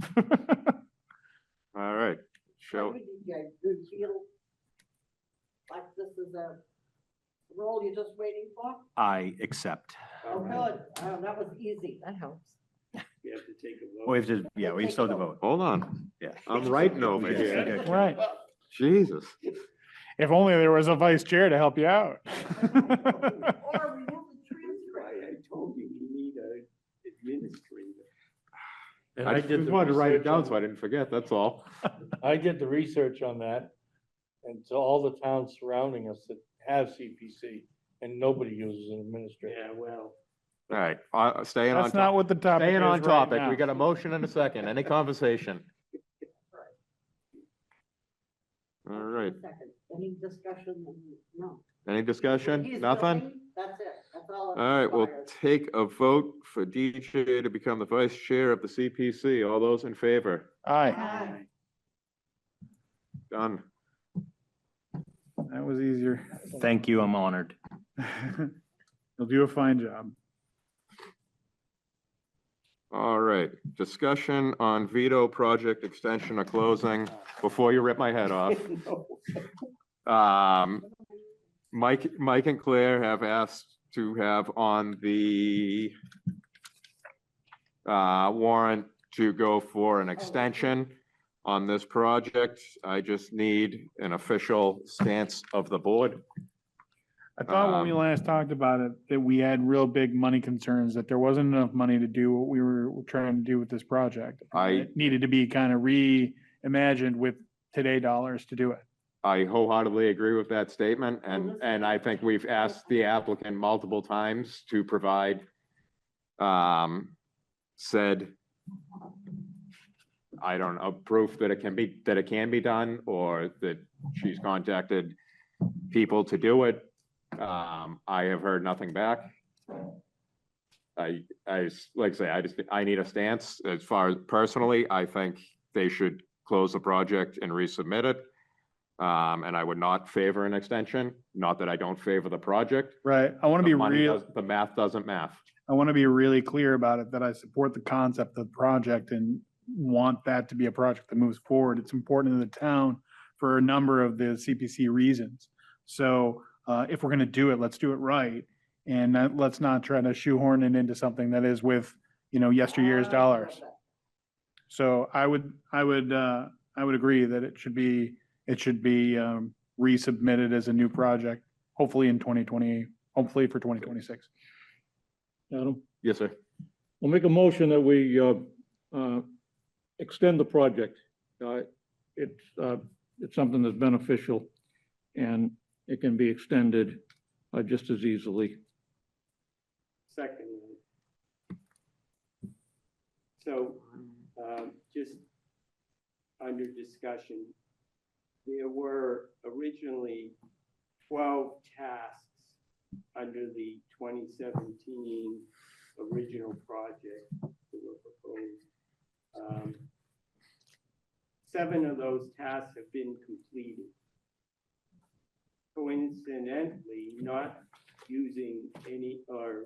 All right. How Shall, do you feel like this is a role you're just waiting for? I accept. Oh, good. That was easy. That helps. We have to take a vote. We have to, yeah, we still have to vote. hold on. Yeah. I'm writing over Yes, here. okay. Right. Jesus. If only there was a vice chair to help you out. Or remove the transcript. I told you we need a administrator. And I did just the wanted to write it research down on- so I didn't forget, that's all. I did the research on that. And so all the towns surrounding us that have CPC and nobody uses an administrator. Yeah, well, All right, staying on That's not top. what the topic is Staying on right topic. now. We got a motion and a second. Any conversation? All right. Second. Any discussion? No. Any discussion? He's Nothing? willing, that's it. That's all. it All right, we'll requires. take a vote for DJ to become the vice chair of the CPC. All those in favor? Aye, Aye. Done. that was easier. Thank you, I'm honored. You'll do a fine job. All right, discussion on veto project extension or closing. Before you rip my head off. Mike and Claire have asked to have on the warrant to go for an extension on this project. I just need an official stance of the board. I thought when we last talked about it, that we had real big money concerns, that there wasn't enough money to do what we were trying to do with this project. It needed to be kind of reimagined with today dollars to do it. I wholeheartedly agree with that statement, and I think we've asked the applicant multiple times to provide said, I don't know, proof that it can be done, or that she's contacted people to do it. I have heard nothing back. Like I say, I need a stance. As far as personally, I think they should close the project and resubmit it. And I would not favor an extension, not that I don't favor the project. Right, I want to The be money real, does- The math doesn't math. I want to be really clear about it, that I support the concept of the project and want that to be a project that moves forward. It's important to the town for a number of the CPC reasons. So, if we're going to do it, let's do it right. And let's not try to shoehorn it into something that is with, yesteryear's dollars. So I would agree that it should be resubmitted as a new project, hopefully in 2020, hopefully for 2026. Adam, Yes, sir. we'll make a motion that we extend the project. It's something that's beneficial and it can be extended just as easily. second. So, just under discussion, there were originally 12 tasks under the 2017 original project that were proposed. 7 of those tasks have been completed. Coincidentally, not using any, or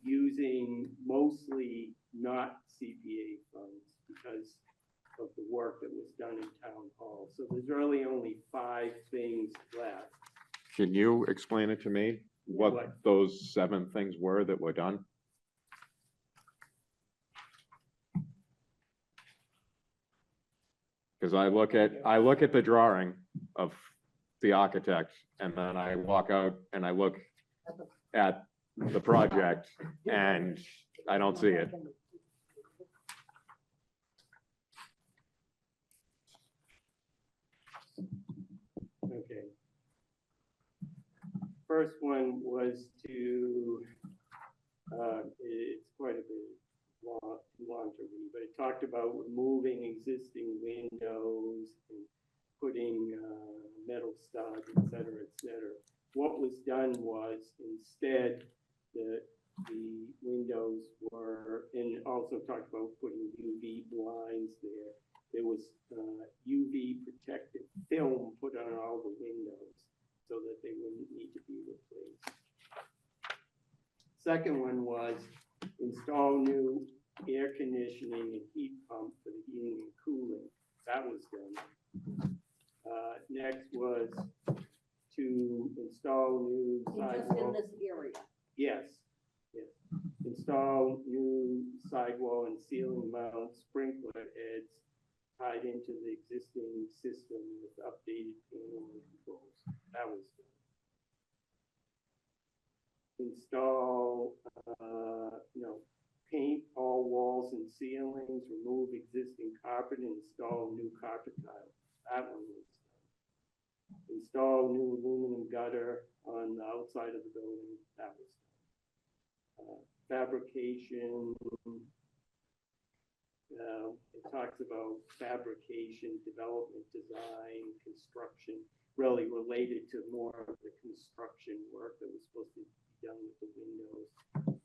using mostly not CPA funds because of the work that was done in town hall. So there's really only 5 things left. Can you explain it to me, what What? those 7 things were that were done? Because I look at the drawing of the architect, and then I walk out and I look at the project, and I don't see it. Okay. First one was to, it's quite a bit long to read, but it talked about removing existing windows and putting metal studs, et cetera, et cetera. What was done was instead, the windows were, and also talked about putting UV blinds there. There was UV protective film put on all the windows so that they wouldn't need to be replaced. Second one was install new air conditioning and heat pump for the heating and cooling. That was done. Next was to install new Just in sidewalk. this area. Yes, yes. Install new sidewall and ceiling mount sprinkler heads tied into the existing system with updated panel and controls. That was done. Install, paint all walls and ceilings, remove existing carpet, and install new carpet tile. That one was done. Install new aluminum gutter on the outside of the building. That was done. Fabrication, it talks about fabrication, development, design, construction, really related to more of the construction work that was supposed to be done with the windows.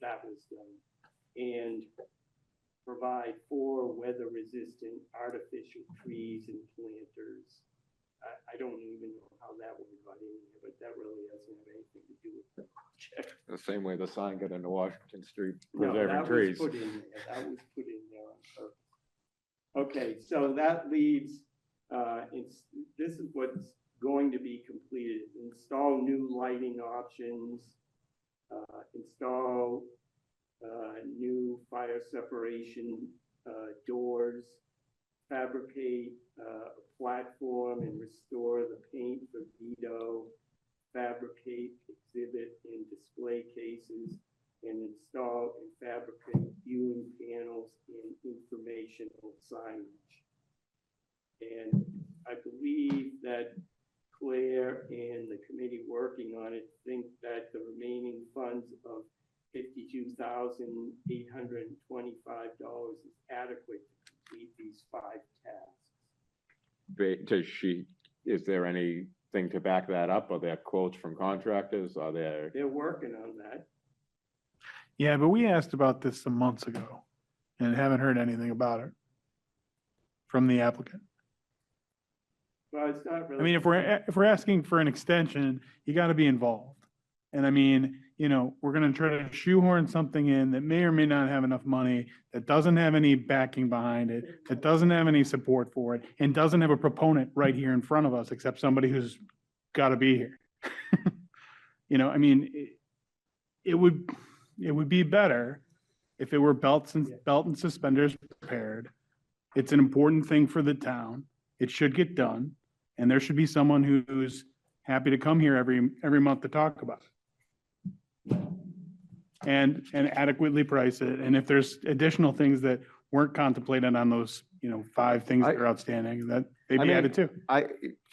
That was done. And provide 4 weather-resistant artificial trees and planters. I don't even know how that one got in here, but that really doesn't have anything to do with the project. The same way the sign got into Washington Street, No, preserving that trees. was put in there. That was put in there on purpose. Okay, so that leaves, this is what's going to be completed. Install new lighting options, install new fire separation doors, fabricate a platform and restore the paint for Vito, fabricate, exhibit, and display cases, and install and fabricate viewing panels and informational signage. And I believe that Claire and the committee working on it think that the remaining funds of $52,825 is adequate to complete these 5 tasks. Is there anything to back that up? Are there quotes from contractors? Are there? They're working on that. Yeah, but we asked about this some months ago and haven't heard anything about it from the applicant. Well, it's not really. I mean, if we're asking for an extension, you got to be involved. And I mean, we're going to try to shoehorn something in that may or may not have enough money, that doesn't have any backing behind it, that doesn't have any support for it, and doesn't have a proponent right here in front of us, except somebody who's got to be here. I mean, it would be better if it were belt and suspenders prepared. It's an important thing for the town. It should get done. And there should be someone who's happy to come here every month to talk about it. And adequately price it. And if there's additional things that weren't contemplated on those, 5 things that are outstanding, that they be added too.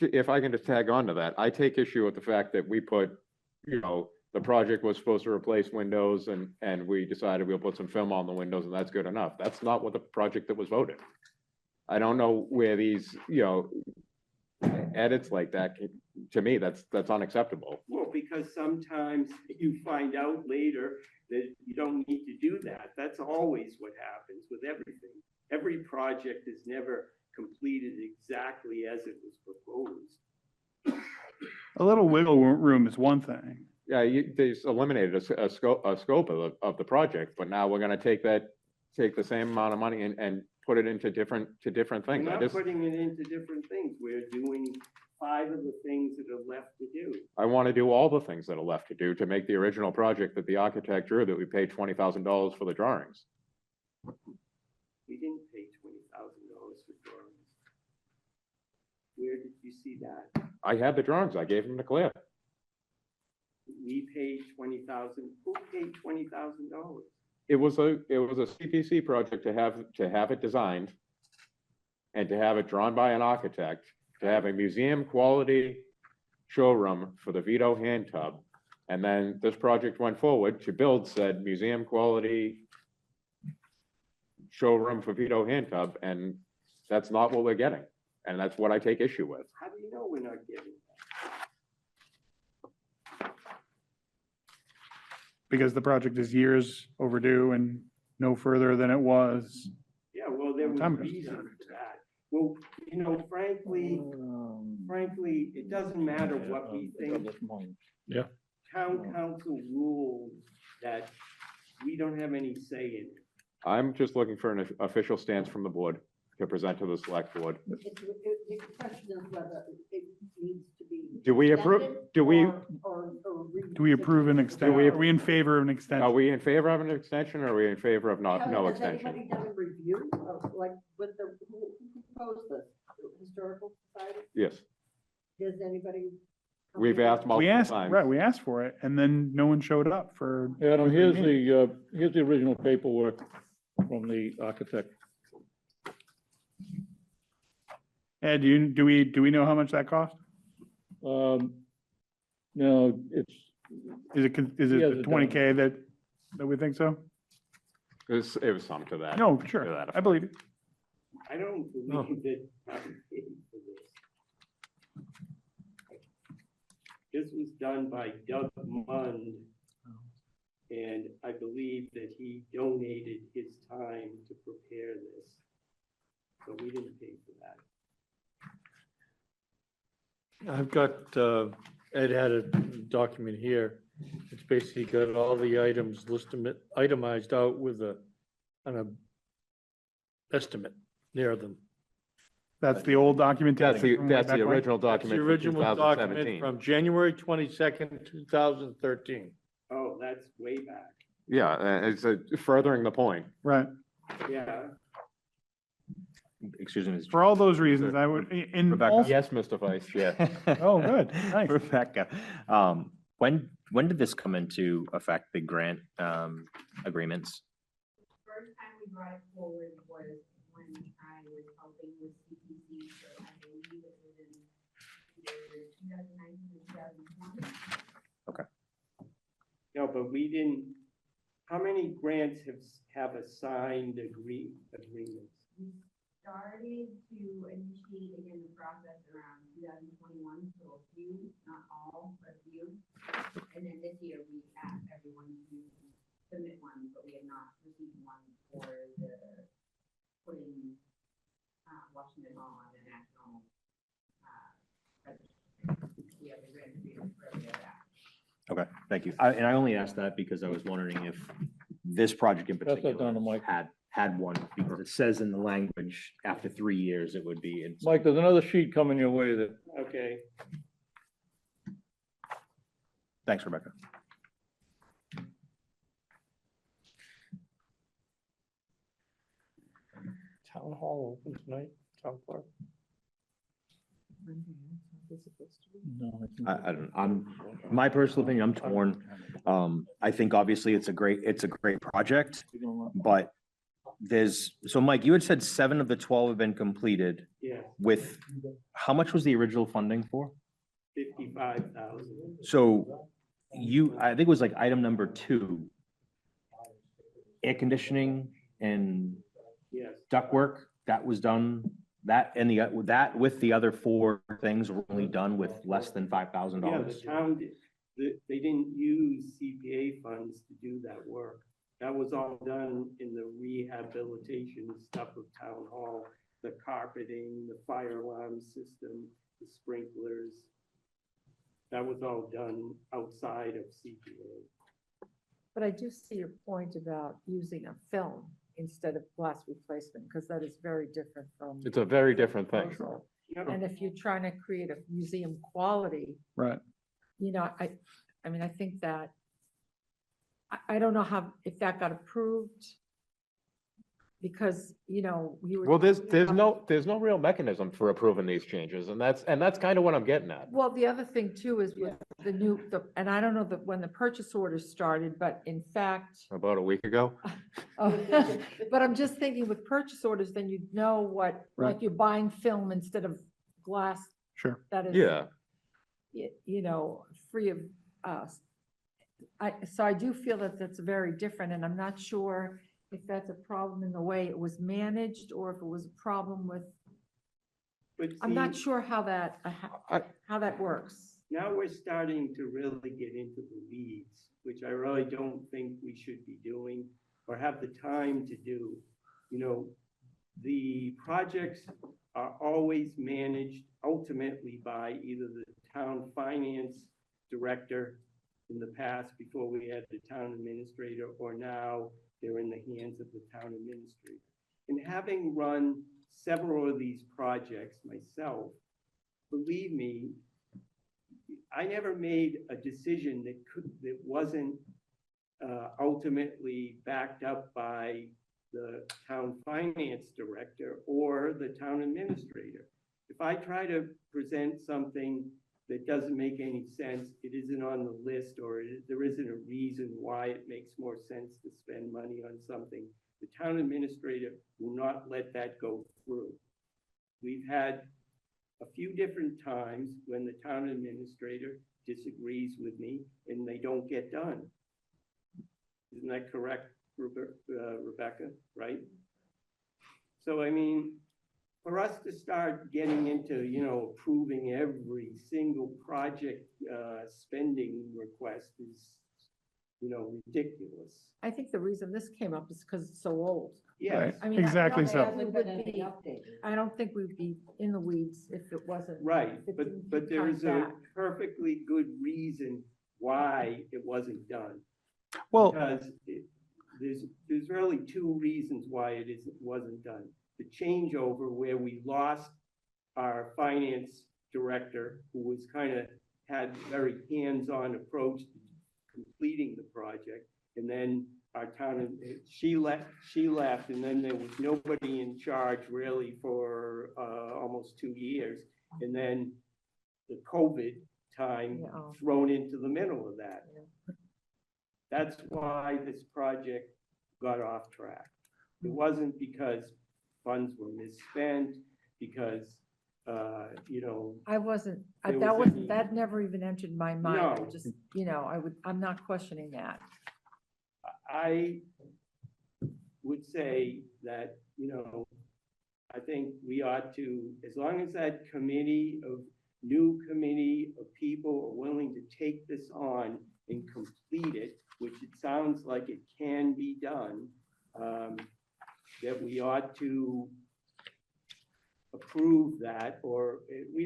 If I can just tag on to that, I take issue with the fact that we put, the project was supposed to replace windows and we decided we'll put some film on the windows and that's good enough. That's not what the project that was voted. I don't know where these, edits like that, to me, that's unacceptable. Well, because sometimes you find out later that you don't need to do that. That's always what happens with everything. Every project is never completed exactly as it was proposed. A little wiggle room is one thing. Yeah, they eliminated a scope of the project, but now we're gonna take the same amount of money and put it into different things. We're not putting it into different things. We're doing 5 of the things that are left to do. I want to do all the things that are left to do to make the original project that the architect drew, that we paid $20,000 for the drawings. We didn't pay $20,000 for drawings. Where did you see that? I had the drawings, I gave them to Claire. we paid $20,000, who paid $20,000? It was a CPC project to have it designed and to have it drawn by an architect, to have a museum quality showroom for the Vito hand tub. And then this project went forward to build said museum quality showroom for Vito hand tub, and that's not what we're getting. And that's what I take issue with. How do you know we're not getting that? Because the project is years overdue and no further than it was. Yeah, well, there was Time ago. reason for that. Well, frankly, it doesn't matter what we think. Yeah. Town council ruled that we don't have any say in it. I'm just looking for an official stance from the board to present to the select board. The question is whether it needs to be. Do we approve, extended do we, or Do we approve an extension? we- Are we in favor of an are extension? we in favor of an extension or are we in favor of no Has extension? anybody done a review of, like, with who proposed this? Historical Society? Yes, Does anybody? we've asked We multiple asked, times. right, we asked for it and then no one showed up for. Adam, here's the original paperwork from the architect. Ed, do we know how much that cost? No, it's, Is it He has the it 20K that we think so? It was some to that. No, to sure, that I believe it. I don't believe that I'm paying for this. This was done by Doug Mund, and I believe that he donated his time to prepare this. So we didn't pay for that. I've got, Ed had a document here. It's basically got all the items listed, itemized out with an estimate near them. That's the old documentation. That's the, from way that's the back when. original That's the document from original document 2017. from January 22nd, 2013. Oh, that's way back. Yeah, it's furthering the point. Right. Yeah, Excuse me. For all those reasons, I would, in Rebecca. all, Yes, Mr. Vice, yeah. oh, good, nice. Rebecca, when did this come into effect, the grant, agreements? First time we brought it forward was when I was helping with CPC, so I believe it was in either 2019 or 2020. no, but we didn't, how many grants have assigned agreements? We started to initiate again the process around 2021, so a few, not all, but a few. And then this year, we asked everyone to submit one, but we have not received one for the putting Washington Hall on the national register. We have the grant agreement for every other act. Okay, thank you. And I only asked that because I was wondering if this project in Pass that particular down to Mike. had one, because it says in the language, after 3 years, it would be. Mike, there's another sheet coming your way that, Okay, Thanks, Rebecca. Town Hall open tonight, Town Park. No, I don't, my personal opinion, I'm torn. I think obviously it's a great project, but so Mike, you had said 7 of the 12 have been completed yeah, with, how much was the original funding for? 55,000. So I think it was like item number 2, air conditioning and Yes, ductwork, that was done, that and that with the other 4 things were only done with less than yeah, $5,000. the town did, they didn't use CPA funds to do that work. That was all done in the rehabilitation stuff of Town Hall, the carpeting, the fire alarm system, the sprinklers. That was all done outside of CPA. But I do see your point about using a film instead of glass replacement, because that is very different from. It's a very different thing. proposal. Yeah. And if you're trying to create a museum quality, Right. you know, I mean, I think that, I don't know how, if that got approved. because, you know, you were. Well, talking about- there's no real mechanism for approving these changes, and that's kind of what I'm getting at. Well, the other thing too is with and I don't know that when the purchase orders started, but in fact, About a week ago? but I'm just thinking with purchase orders, then you'd know what, Right. like you're buying film instead of glass Sure. that is. Yeah. You know, free of us. So I do feel that that's very different, and I'm not sure if that's a problem in the way it was managed, or if it was a problem with, But I'm not see, sure how that, how that works. now we're starting to really get into the weeds, which I really don't think we should be doing or have the time to do. You know, the projects are always managed ultimately by either the town finance director in the past, before we had the town administrator, or now they're in the hands of the town administrator. And having run several of these projects myself, believe me, I never made a decision that wasn't ultimately backed up by the town finance director or the town administrator. If I try to present something that doesn't make any sense, it isn't on the list, or there isn't a reason why it makes more sense to spend money on something, the town administrator will not let that go through. We've had a few different times when the town administrator disagrees with me and they don't get done. Isn't that correct, Rebecca, right? So, I mean, for us to start getting into, you know, approving every single project spending request is, you know, ridiculous. I think the reason this came up is because it's so old. Yes, I mean, Exactly so. we would be, I don't think we'd be in the weeds if it wasn't. right, if it but, didn't but there come is a back. perfectly good reason why it wasn't done. Well, Because there's really two reasons why wasn't done. The changeover where we lost our finance director, who was kind of, had very hands-on approach to completing the project. And then our town, she left, and then there was nobody in charge really for almost 2 years. And then the COVID time Yeah. thrown into the middle of that. Yeah. That's why this project got off track. It wasn't because funds were misspent, because, you know, I wasn't, There that was was, any- that never even entered my mind. I No. just, you know, I'm not questioning that. I would say that, you know, I think we ought to, as long as that new committee of people are willing to take this on and complete it, which it sounds like it can be done, that we ought to approve that, or we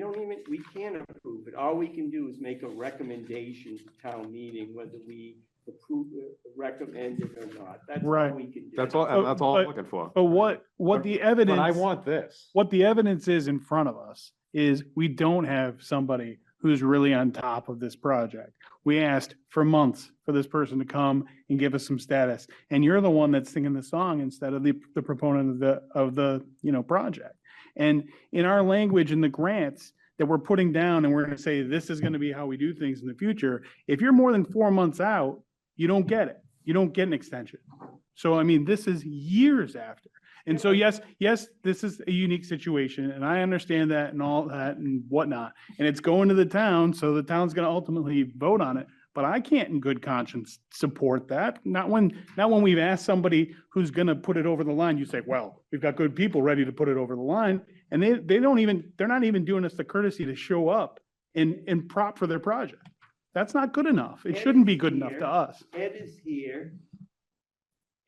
can't approve it. All we can do is make a recommendation to town meeting, whether we approve it, recommend it or not. That's all Right. we can do. That's all I'm But- looking for. but what the evidence. But I want this. What the evidence is in front of us is we don't have somebody who's really on top of this project. We asked for months for this person to come and give us some status, and you're the one that's singing the song instead of the proponent of the, you know, project. And in our language in the grants that we're putting down, and we're gonna say, this is gonna be how we do things in the future, if you're more than 4 months out, you don't get it. You don't get an extension. So, I mean, this is years after. And so, yes, this is a unique situation, and I understand that and all that and whatnot. And it's going to the town, so the town's gonna ultimately vote on it. But I can't in good conscience support that. Not when we've asked somebody who's gonna put it over the line, you say, well, we've got good people ready to put it over the line. And they're not even doing us the courtesy to show up and prop for their project. That's not good enough. It Ed shouldn't be is good enough here. to us. Ed is here.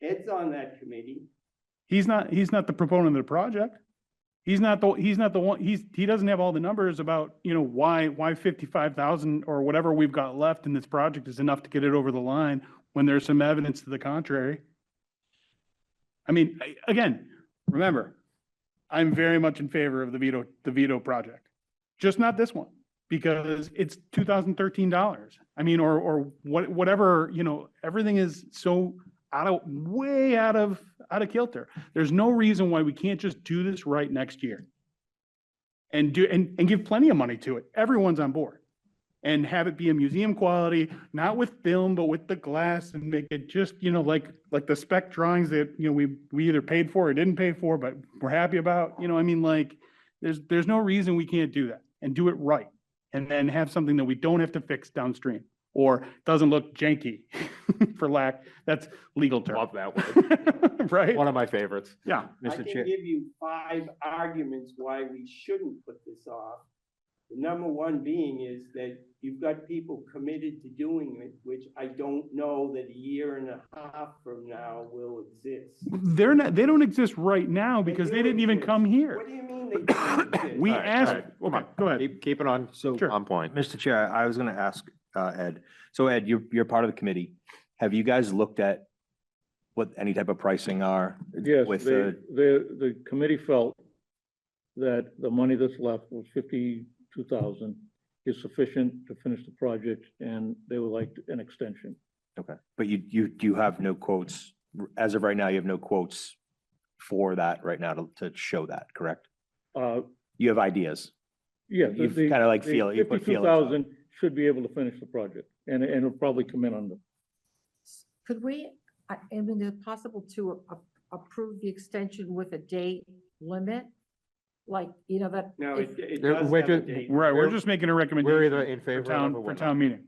Ed's on that committee. He's not the proponent of the project. He's not the one, he doesn't have all the numbers about, you know, why 55,000 or whatever we've got left in this project is enough to get it over the line when there's some evidence to the contrary. I mean, again, remember, I'm very much in favor of the veto project. Just not this one, because it's $2013. I mean, or whatever, you know, everything is so way out of kilter. There's no reason why we can't just do this right next year. And give plenty of money to it. Everyone's on board. And have it be a museum quality, not with film, but with the glass, and make it just, like the spec drawings that, we either paid for or didn't pay for, but we're happy about, there's no reason we can't do that and do it right. And then have something that we don't have to fix downstream or doesn't look janky for lack, that's legal term. Love that word. Right? One of my favorites. Yeah. I Mr. can Chair, give you 5 arguments why we shouldn't put this off. The number one being is that you've got people committed to doing it, which I don't know that a year and a half from now will exist. They don't exist right now because they didn't even come What here. do you mean they don't exist? We All right, asked, all right, come okay, go ahead. Keep it on, so, Sure. on point. Mr. Chair, I was gonna ask, Ed, so Ed, you're part of the committee. Have you guys looked at what any type of pricing are? Yes, With the committee felt that the money that's left was 52,000 is sufficient to finish the project, and they would like an extension. okay, but you have no quotes, as of right now, you have no quotes for that right now to show that, correct? Uh, You have ideas. yeah. You've kinda like feel- you put feelers out. 52,000 should be able to finish the project, and it'll probably come in under. Could we, I mean, is it possible to approve the extension with a date limit? Like, that. No, if- it Yeah, does we're have a just- date. Right, we're We're- just making a We're recommendation either in for favor of it town, or for we're town not. meeting.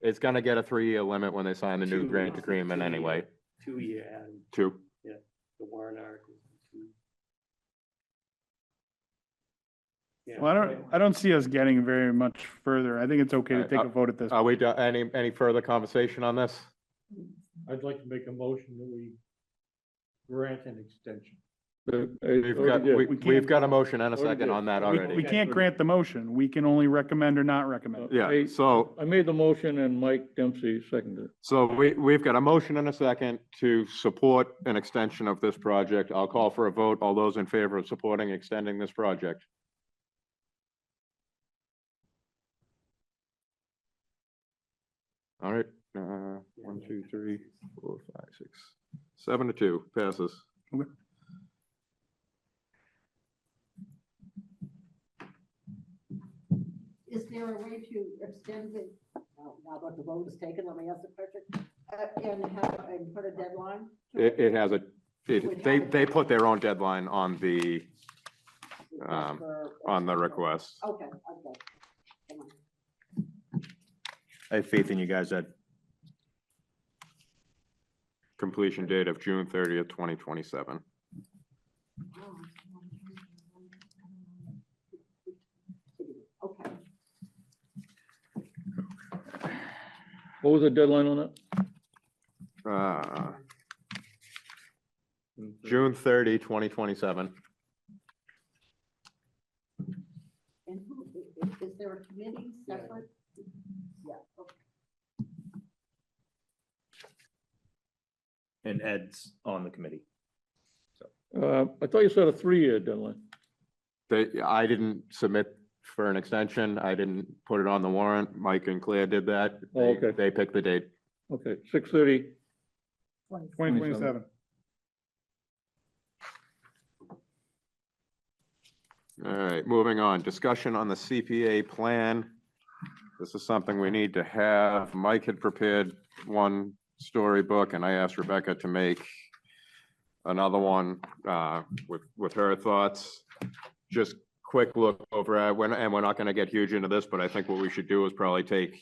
It's gonna get a 3-year limit when they sign the new 2 grant years, agreement 2 anyway. year, 2-year, and 2. the warrant articles. Yeah, Well, I don't see us getting very much further. I think it's okay to Alright, take a vote at this. Are we, any further conversation on this? I'd like to make a motion that we grant an extension. We've got a motion and a Already second did. on that We already. can't grant the motion. We can only recommend or not recommend. Yeah, so, I made the motion and Mike Dempsey seconded it. so we've got a motion and a second to support an extension of this project. I'll call for a vote. All those in favor of supporting extending this project? All right, 1, 2, 3, 4, 5, 6, 7 to 2 passes. Is there a way to extend it, now that the vote is taken, let me ask the question, and put a deadline? to It has a, they put their own deadline on the request. Okay, okay. Come on. I have faith in you guys, Ed. Completion date of June 30th, 2027. Okay. What was the deadline on that? June 30, 2027. And who, is there a committee separate? Yeah, okay. And Ed's on the committee. I thought you said a 3-year deadline. I didn't submit for an extension. I didn't put it on the warrant. Mike and Claire did that. Oh, okay. They picked the date. Okay, 6:30. 2027. All right, moving on. Discussion on the CPA plan. This is something we need to have. Mike had prepared one storybook and I asked Rebecca to make another one with her thoughts. Just quick look over at, and we're not gonna get huge into this, but I think what we should do is probably take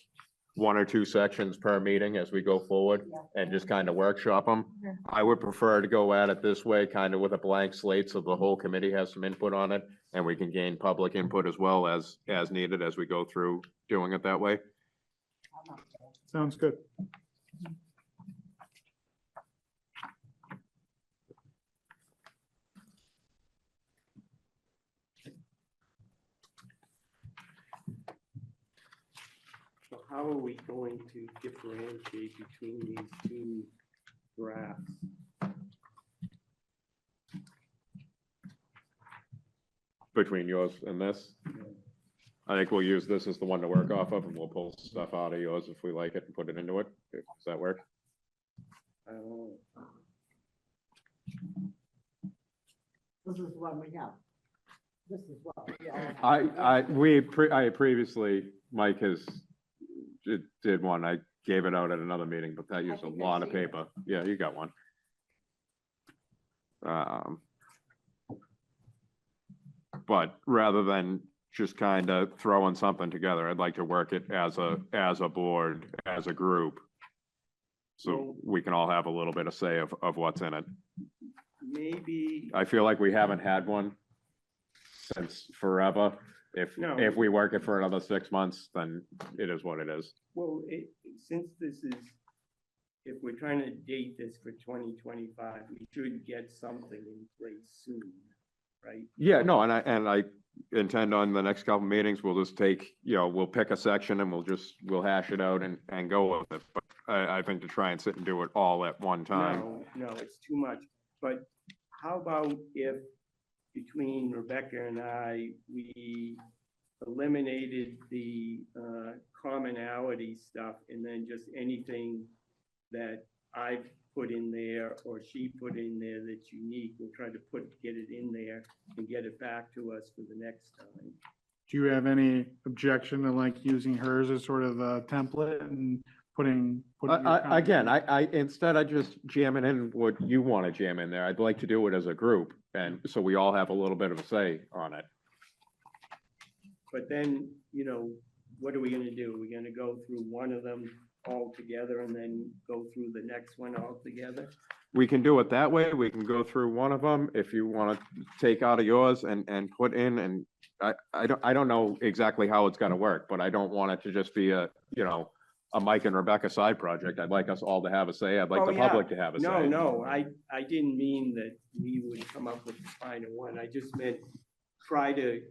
1 or 2 sections per meeting as we go forward and just kind of workshop them. Yeah. I would prefer to go at it this way, kind of with a blank slate, so the whole committee has some input on it, and we can gain public input as well as needed as we go through doing it that way. Sounds good. So how are we going to differentiate between these 2 drafts? Between yours and this. I think we'll use this as the one to work off of, and we'll pull stuff out of yours if we like it and put it into it. Does that work? I This is one we have. This is what we all have. I previously, Mike did one. I gave it out at another meeting, but that used a think I've lot of seen it. paper. Yeah, you got one. But rather than just kind of throwing something together, I'd like to work it as a board, as a group. So we can all have a little bit of say of what's in it. Maybe, I feel like we haven't had one since forever. No. If we work it for another 6 months, then it is what it is. well, since this is, if we're trying to date this for 2025, we should get something in place soon, right? Yeah, no, and I intend on the next couple meetings, we'll just take, we'll pick a section and we'll hash it out and go with it. But I think to try and sit and do it all at one time. No, it's too much. But how about if between Rebecca and I, we eliminated the commonality stuff and then just anything that I've put in there or she put in there that's unique, we'll try to get it in there and get it back to us for the next time. Do you have any objection to like using hers as sort of a template and putting? Again, instead of just jamming in what you want to jam in there, I'd like to do it as a group. And so we all have a little bit of a say on it. But then, what are we gonna do? We're gonna go through one of them all together and then go through the next one all together? We can do it that way. We can go through one of them if you want to take out of yours and put in, and I don't know exactly how it's gonna work, but I don't want it to just be a Mike and Rebecca side project. I'd like us all to have a say. I'd like Oh, the yeah. public to have a say. No, I didn't mean that we would come up with the final one. I just meant try to,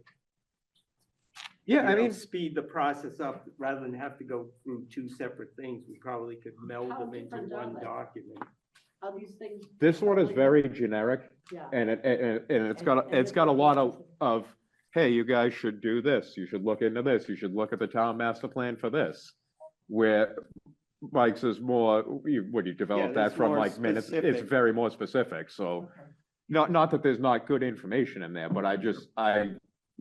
Yeah, I mean, speed the process up rather than have to go through two separate things. We probably could meld How them into different are one they? document. How these things. this one is very generic. Yeah. And it's got a lot of, hey, you guys should do this, you should look into this, you should look at the town master plan for this. Where Mike's is more, what you develop that's that from more like minutes, it's specific. very more specific, so. Not that there's not good information in there, but I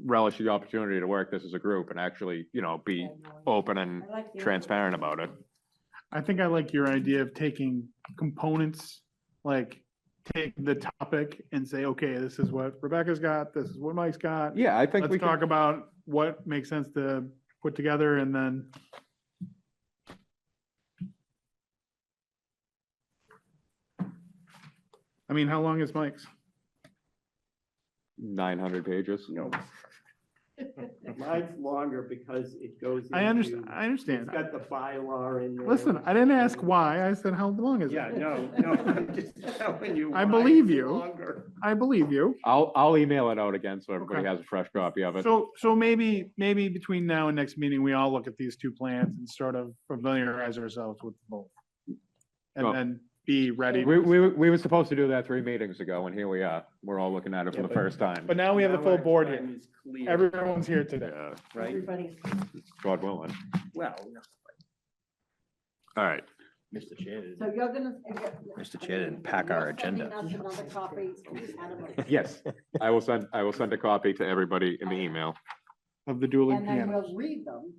relish the opportunity to work this as a group and actually, be open and transparent about it. I think I like your idea of taking components, like take the topic and say, okay, this is what Rebecca's got, this is what Mike's got. Yeah, I think we Let's talk can, about what makes sense to put together and then. I mean, how long is Mike's? 900 pages. No. Mine's longer because it goes I into, understand. it's got the bylaw in there. Listen, I didn't ask why, I said, how long is it? Yeah, no, I'm just telling you. I why believe it's you. longer. I believe you. I'll email it out again so everybody Okay. has a fresh copy of it. So maybe between now and next meeting, we all look at these two plans and sort of familiarize ourselves with both. Oh. And then be ready. We were supposed to do that 3 meetings ago, and here we are. We're all looking at it for Yeah, the but- first time. But now we have the Now full our board here. time is clear, Everyone's here today. Yeah, right? Everybody's. God willing. Well, no. All right. Mr. Chair, So you're gonna. Mr. Chair, didn't pack our agenda. You're sending us another copy. Adam, Yes, I will send a copy to everybody in the email. Of the dueling And then pianos. we'll read them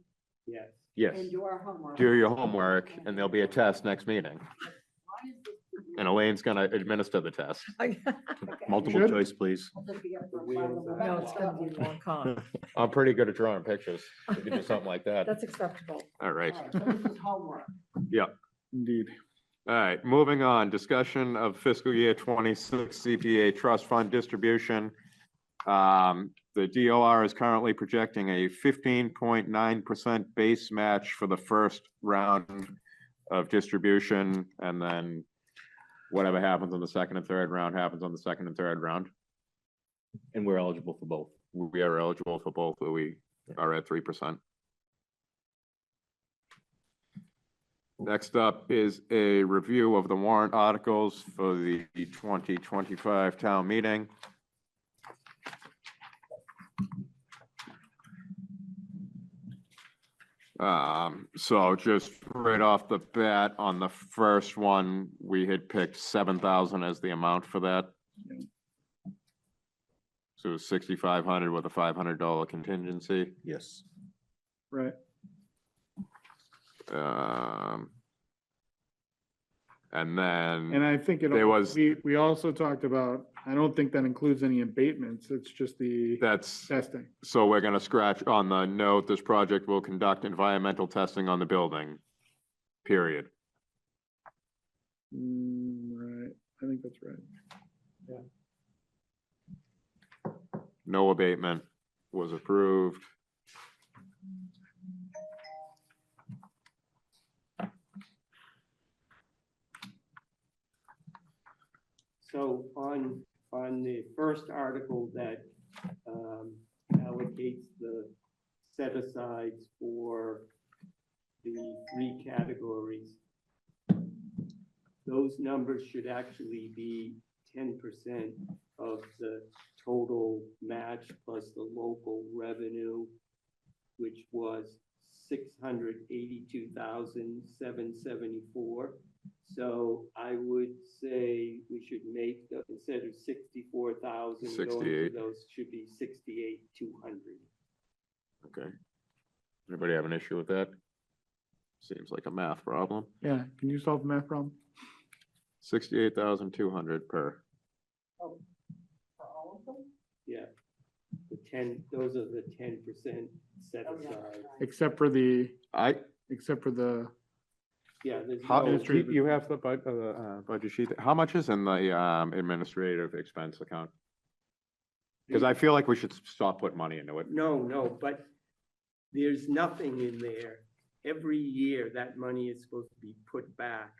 Yes. Yes. and do our homework. Do your homework, and there'll be a test next meeting. Why is this- And Elaine's gonna administer the test. Multiple Should. choice, please. I'll just be up for a wheels final are- No, Rebecca it's gonna be stuff. long con. I'm pretty good at drawing pictures. We can do something like that. That's acceptable. All right. All right, so this is homework. Indeed. All right, moving on. Discussion of fiscal year 26 CPA trust fund distribution. The DOR is currently projecting a 15.9% base match for the first round of distribution, and then whatever happens on the second and third round happens on the second and third round. And we're eligible for both. We are eligible for both, but we are at 3%. Next up is a review of the warrant articles for the 2025 town meeting. So just right off the bat, on the first one, we had picked 7,000 as the amount for that. So 6,500 with a $500 contingency. Yes. Right. And And then, I think it, There was- we also talked about, I don't think that includes any abatements. It's just the that's, testing. so we're gonna scratch on the note, this project will conduct environmental testing on the building, period. Right. I think that's right. No abatement was approved. So on the first article that allocates the set asides for the three categories, those numbers should actually be 10% of the total match plus the local revenue, which was 682,774. So I would say we should make, instead of 64,000, going to 68. those should be 68,200. Okay. Anybody have an issue with that? Seems like a math problem. Yeah. Can you solve the math problem? 68,200 per. For all of them? Yeah. Those are the 10% set Oh, yeah, aside. right. Except for the, How, No- you have the budget sheet, how much is in the, administrative expense account? Because I feel like we should stop putting money into it. No, but there's nothing in there. Every year, that money is supposed to be put back.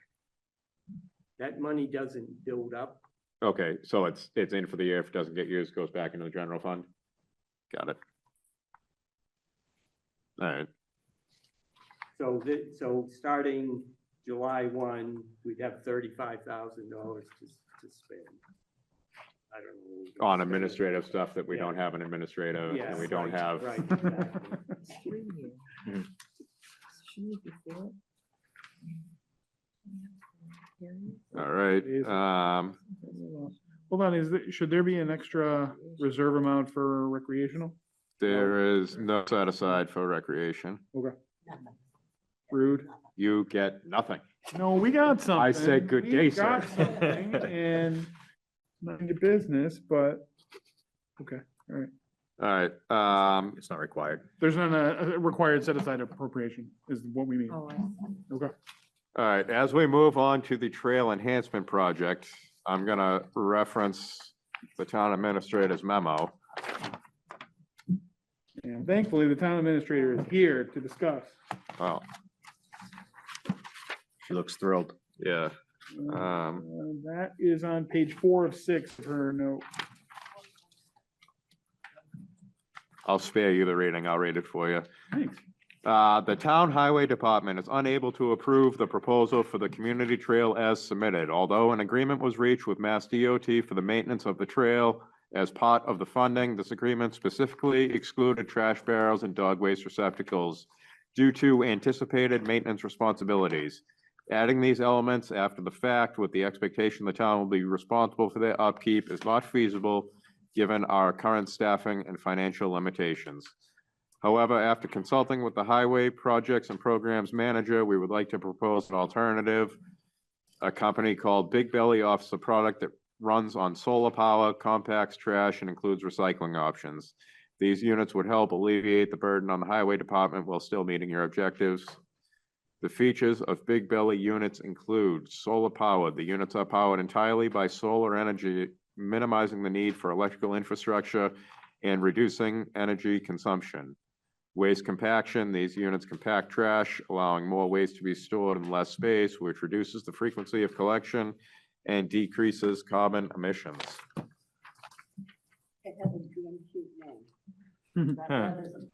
That money doesn't build up. Okay, so it's in for the year. If it doesn't get used, goes back into the general fund. Got it. All right, So starting July 1, we'd have $35,000 to spend. I don't know. what we're gonna on spend. administrative stuff that we Yeah. don't have an administrative Yes, and we don't right, have. Right, exactly. All right, hold on, should there be an extra reserve amount for recreational? there is no set aside for recreation. Okay. Rude. You get nothing. No, we got something. I said good day, We sir. got something, and not into business, but, okay, all right. All right, It's not required. There's not a required set aside appropriation is what we mean. Oh, I see. Okay. all right, as we move on to the trail enhancement project, I'm gonna reference the town administrator's memo. And thankfully, the town administrator is here to discuss. Well, She looks thrilled. yeah, That is on page 4 of 6 of her note. I'll spare you the reading. I'll read it for you. Thanks. The town highway department is unable to approve the proposal for the community trail as submitted. Although an agreement was reached with Mass DOT for the maintenance of the trail as part of the funding, this agreement specifically excluded trash barrels and dog waste receptacles due to anticipated maintenance responsibilities. Adding these elements after the fact with the expectation the town will be responsible for their upkeep is not feasible given our current staffing and financial limitations. However, after consulting with the highway projects and programs manager, we would like to propose an alternative. A company called Big Belly offers a product that runs on solar power, compacts trash, and includes recycling options. These units would help alleviate the burden on the highway department while still meeting your objectives. The features of Big Belly units include solar powered. The units are powered entirely by solar energy, minimizing the need for electrical infrastructure and reducing energy consumption. Waste compaction, these units compact trash, allowing more waste to be stored in less space, which reduces the frequency of collection and decreases carbon emissions. It has a damn cute name. That is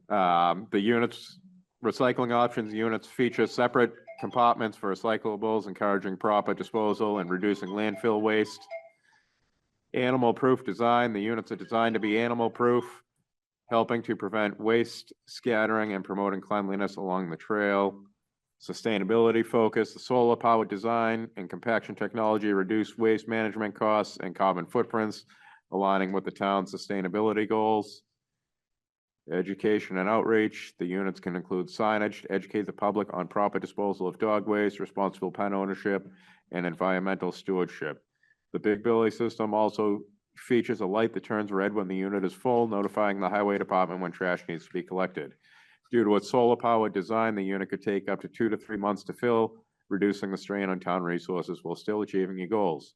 a- The units, recycling options units feature separate compartments for recyclables, encouraging proper disposal and reducing landfill waste. Animal-proof design, the units are designed to be animal-proof, helping to prevent waste scattering and promoting cleanliness along the trail. Sustainability focus, the solar-powered design and compaction technology reduce waste management costs and carbon footprints, aligning with the town's sustainability goals. Education and outreach, the units can include signage to educate the public on proper disposal of dog waste, responsible pet ownership, and environmental stewardship. The Big Billy system also features a light that turns red when the unit is full, notifying the highway department when trash needs to be collected. Due to its solar-powered design, the unit could take up to 2 to 3 months to fill, reducing the strain on town resources while still achieving your goals.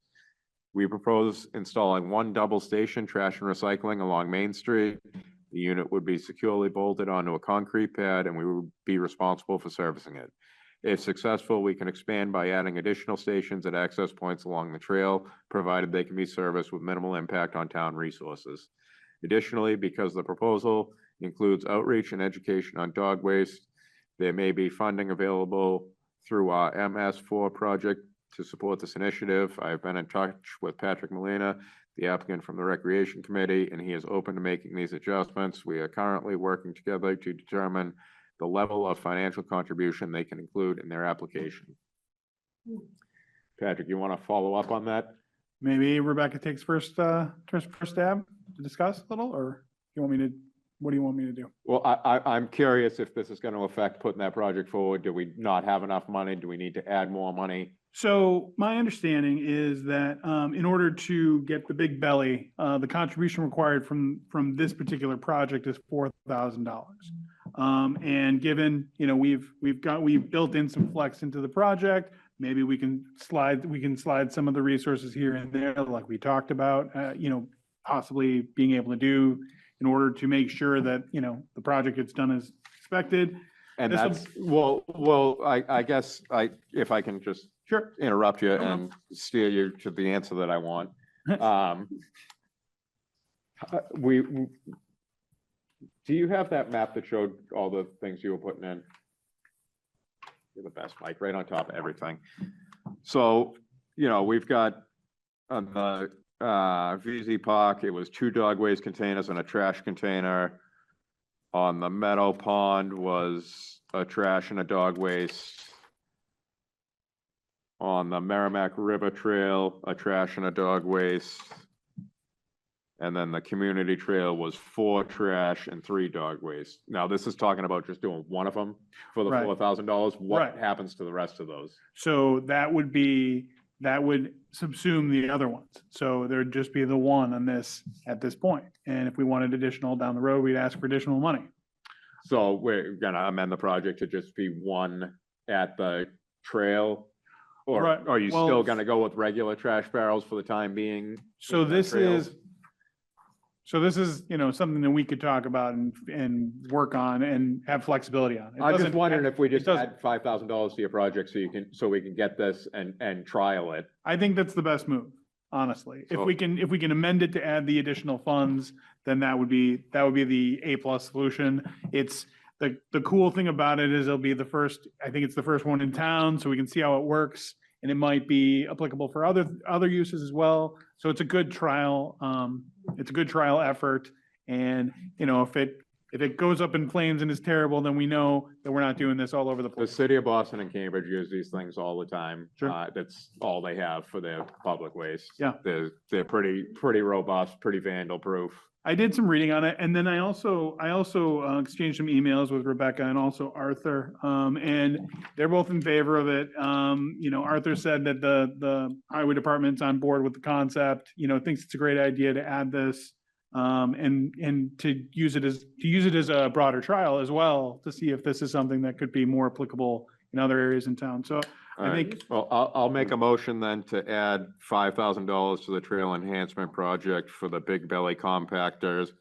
We propose installing 1 double station trash and recycling along Main Street. The unit would be securely bolted onto a concrete pad, and we would be responsible for servicing it. If successful, we can expand by adding additional stations at access points along the trail, provided they can be serviced with minimal impact on town resources. Additionally, because the proposal includes outreach and education on dog waste, there may be funding available through our MS4 project to support this initiative. I've been in touch with Patrick Molina, the applicant from the Recreation Committee, and he is open to making these adjustments. We are currently working together to determine the level of financial contribution they can include in their application. Patrick, you want to follow up on that? Maybe Rebecca takes first stab to discuss a little, or you want me to, what do you want me to do? Well, I'm curious if this is going to affect putting that project forward. Do we not have enough money? Do we need to add more money? So my understanding is that in order to get the Big Belly, the contribution required from this particular project is $4,000. And given, we've built in some flex into the project, maybe we can slide some of the resources here and there, like we talked about, possibly being able to do in order to make sure that, the project gets done as expected. And This'll- that's, I guess if I can just Sure. interrupt you No, no. and steer you to the answer that I want. Do you have that map that showed all the things you were putting in? You're the best, Mike, right on top of everything. So, we've got on the VZ Park, it was 2 dog waste containers and a trash container. On the Meadow Pond was a trash and a dog waste. On the Merrimack River Trail, a trash and a dog waste. And then the community trail was 4 trash and 3 dog waste. Now, this is talking about just doing one of them for the Right. $4,000. What Right. happens to the rest of those? So that would subsume the other ones. So there'd just be the one on this at this point. And if we wanted additional down the road, we'd ask for additional money. So we're gonna amend the project to just be 1 at the trail? Or Right, are you well- still gonna go with regular trash barrels for the time being? So in the this trails? is, something that we could talk about and work on and have flexibility on. It I'm just doesn't- wondering if we just doesn't- add $5,000 to your project so we can get this and trial it. I think that's the best move, honestly. If So- we can amend it to add the additional funds, then that would be the A+ solution. It's, the cool thing about it is I think it's the first one in town, so we can see how it works. And it might be applicable for other uses as well. So it's a good trial, effort. And, if it goes up in flames and is terrible, then we know that we're not doing this all over the The place. city of Boston and Cambridge use these things all the time. Sure. That's all they have for their public waste. Yeah. They're pretty robust, pretty vandal proof. I did some reading on it, and then I also exchanged some emails with Rebecca and also Arthur, and they're both in favor of it. Arthur said that the highway department's on board with the concept, thinks it's a great idea to add this, and to use it as a broader trial as well, to see if this is something that could be more applicable in other areas in town. So All I right. think, Well, I'll make a motion then to add $5,000 to the trail enhancement project for the Big Belly compactors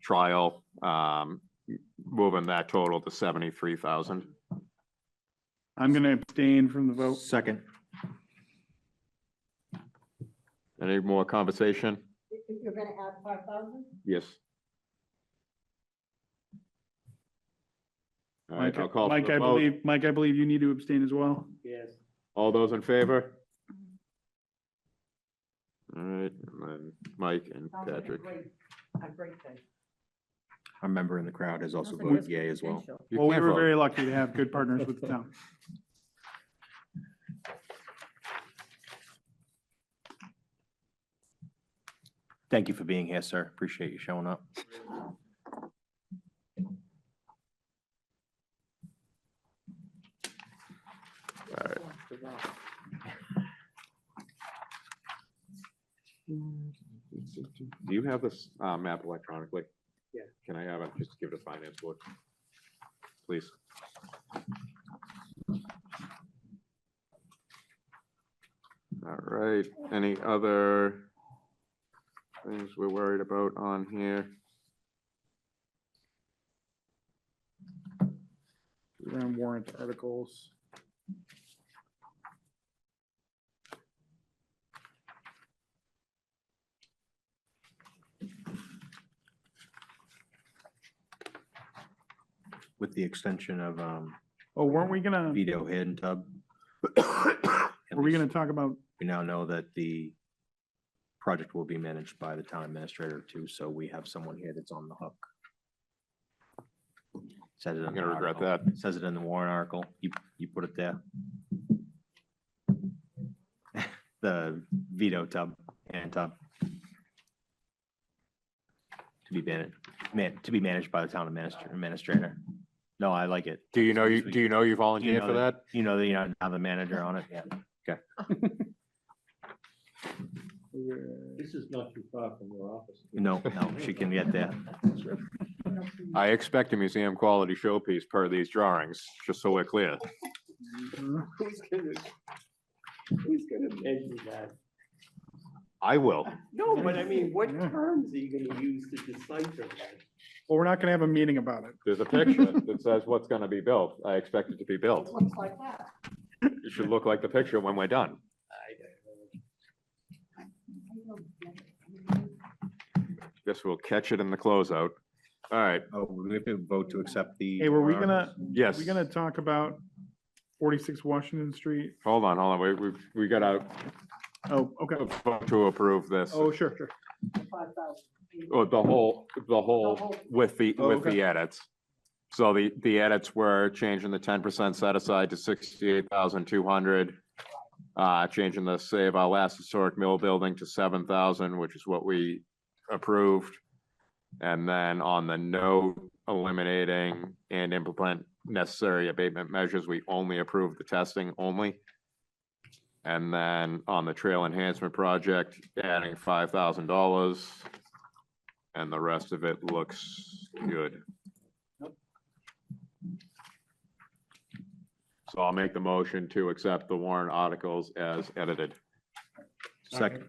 trial, moving that total to 73,000. I'm going to abstain from the vote. Second. Any more conversation? If you're gonna add 5,000? Yes. All right, I'll call for Mike, the I vote. believe you need to abstain as well. Yes. All those in favor? All right, and then Mike and Sounds like a Patrick. great thing. Our member in the crowd has also Sounds like voted there's yay as well. potential. You Well, we can't were vote. very lucky to have good partners with the town. Thank you for being here, sir. Appreciate you showing up. Do you have this map electronically? Yeah. Can I have it? Just give it to finance board. Please. All right, any other things we're worried about on here? Around warrant articles. With the extension of Oh, weren't we gonna, Vito Head and Tub. were we gonna talk about, We now know that the project will be managed by the town administrator too, so we have someone here that's on the hook. Says it in I'm the gonna regret article. that. Says it in the warrant article. You put it there. The Vito Tub and Tub. To be managed by the town administrator. No, I like it. Do you know you Do volunteered for that? You know that you're not the manager on it, yeah. This is not too far from your office. No, she can get there. I expect a museum quality showpiece per these drawings, just so we're clear. Who's gonna measure that? I will. No, but I mean, what Yeah. terms are you gonna use to decipher that? well, we're not gonna have a meeting about it. There's a picture that says what's gonna be built. I expect it to be built. It looks like that. It should look like the picture when we're done. Guess we'll catch it in the closeout. All right, Oh, we have to vote to accept the. Hey, were we warrant gonna, articles? yes. we gonna talk about 46 Washington Street? Hold on. We got a Oh, okay. vote to approve this. Oh, sure. 5,000. Oh, the whole with the Oh, okay. edits. So the edits were changing the 10% set aside to 68,200. Changing the save our last historic mill building to 7,000, which is what we approved. And then on the note, eliminating and implement necessary abatement measures, we only approved the testing only. And then on the trail enhancement project, adding $5,000. And the rest of it looks good. So I'll make the motion to accept the warrant articles as edited. Second.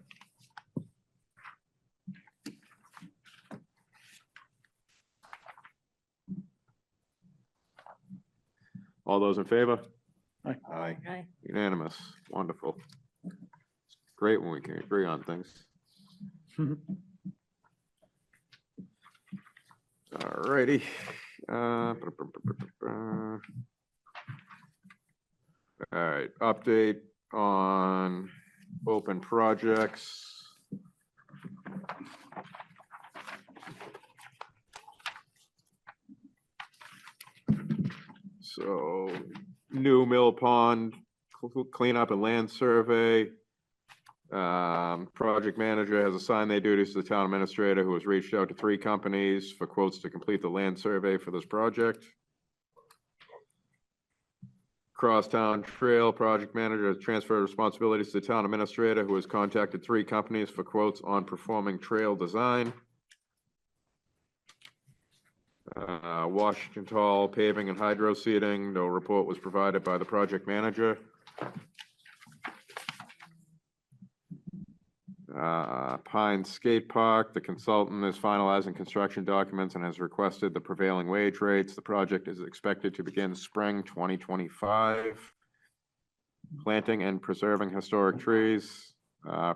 All those in favor? Aye. Unanimous. Wonderful. Great when we can agree on things. All righty. All right, update on open projects. So, new Mill Pond cleanup and land survey. Project manager has assigned their duties to the town administrator, who has reached out to 3 companies for quotes to complete the land survey for this project. Crosstown Trail Project Manager has transferred responsibilities to the town administrator, who has contacted 3 companies for quotes on performing trail design. Washington Tall paving and hydro seeding, no report was provided by the project manager. Pine Skate Park, the consultant is finalizing construction documents and has requested the prevailing wage rates. The project is expected to begin spring 2025. Planting and preserving historic trees.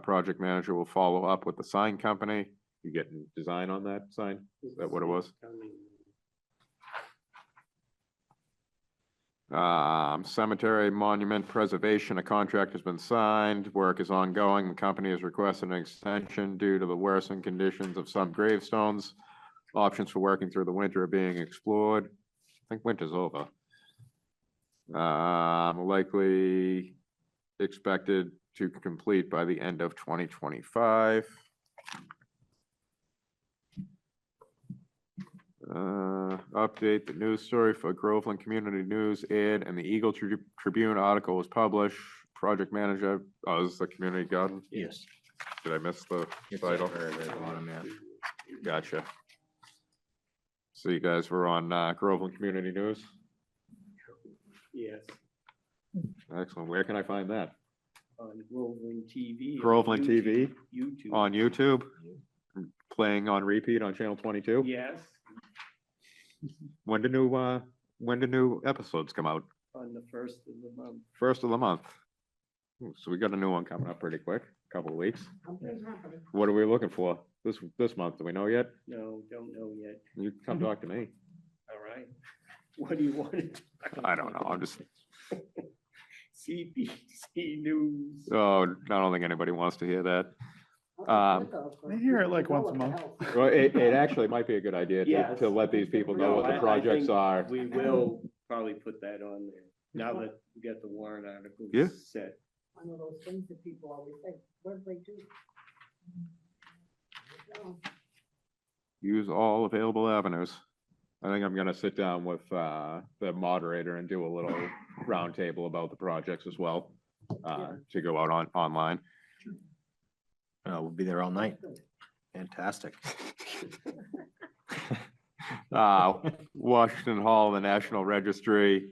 Project manager will follow up with the sign company. You getting design on that sign? Is that what it was? Cemetery monument preservation, a contract has been signed, work is ongoing, the company has requested an extension due to the worsening conditions of some gravestones. Options for working through the winter are being explored. I think winter's over. Likely expected to complete by the end of 2025. update, the news story for Groveland Community News aired, and the Eagle Tribune article was published. Project manager, oh, this is the community garden. Yes. Did I miss the It's title? very, very bottom, yeah. Gotcha. So you guys were on Groveland Community News? Yes, Excellent. Where can I find that? on Groveland TV. on Groveland TV? YouTube. On YouTube? Playing on repeat on channel 22? Yes, When do new episodes come out? on the first of the month. First of the month. Ooh, so we got a new one coming up pretty quick, couple of weeks. I'm pretty happy. What are we looking for this month? Do we know yet? No, don't know yet. You come talk to me. All right. What do you want to talk I don't know. I'm just, CBC News. oh, I don't think anybody wants to hear that. I'll Um, take a look, I hear it but like know once what a the month. hell. Well, it actually might be a good idea Yes. to let these people know No, what the I projects think are. We will probably put that on there, now that we got the warrant articles Yeah. set. One of those things that people always say, what do they do? No. Use all available avenues. I think I'm gonna sit down with the moderator and do a little roundtable about the projects as well, to go out online. We'll be there all night. Fantastic. Washington Hall, the National Registry,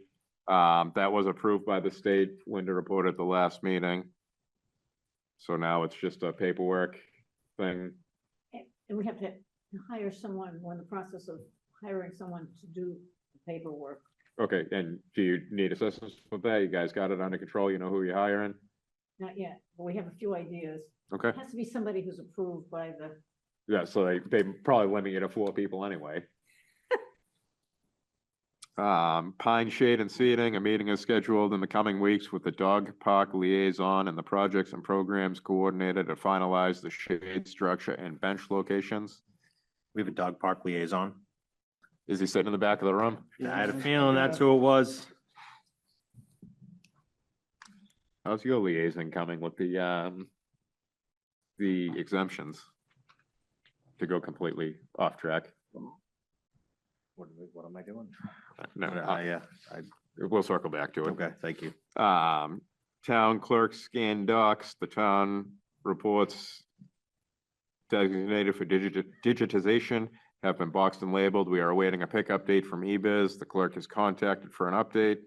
that was approved by the state, Linda reported at the last meeting. So now it's just a paperwork thing. And we have to hire someone, we're in the process of hiring someone to do the paperwork. Okay, and do you need assistance with that? You guys got it under control? You know who you're hiring? Not yet, but we have a few ideas. Okay, It has to be somebody who's approved by the, yeah, so they probably limit you to 4 people anyway. Pine Shade and Seating, a meeting is scheduled in the coming weeks with the dog park liaison and the projects and programs coordinator to finalize the shade structure and bench locations. We have a dog park liaison. Is he sitting in the back of the room? I had a feeling that's who it was. How's your liaison coming with the exemptions? To go completely off track. What am I doing? No, Yeah, we'll circle back to it. okay, thank you. Town clerk scan docs, the town reports designated for digitization have been boxed and labeled. We are awaiting a pickup date from eBiz. The clerk is contacted for an update,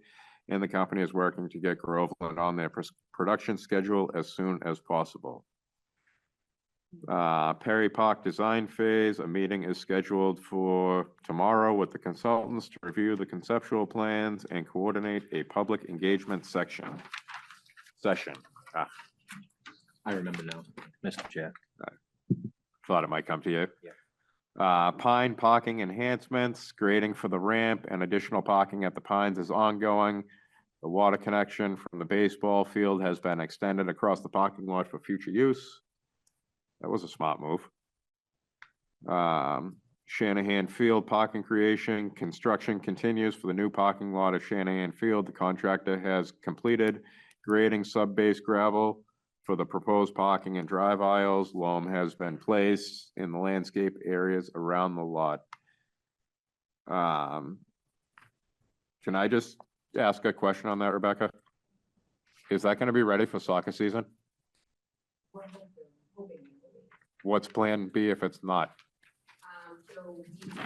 and the company is working to get Groveland on their production schedule as soon as possible. Perry Park Design Phase, a meeting is scheduled for tomorrow with the consultants to review the conceptual plans and coordinate a public engagement session. I remember now, Mr. Chair. Thought it might come to you. Yeah. Pine parking enhancements, grading for the ramp and additional parking at the Pines is ongoing. The water connection from the baseball field has been extended across the parking lot for future use. That was a smart move. Shanahan Field parking creation, construction continues for the new parking lot at Shanahan Field. The contractor has completed grading sub-base gravel for the proposed parking and drive aisles. Loam has been placed in the landscape areas around the lot. Can I just ask a question on that, Rebecca? Is that gonna be ready for soccer season? We're hoping it will be. What's plan B if it's not? So we need to take into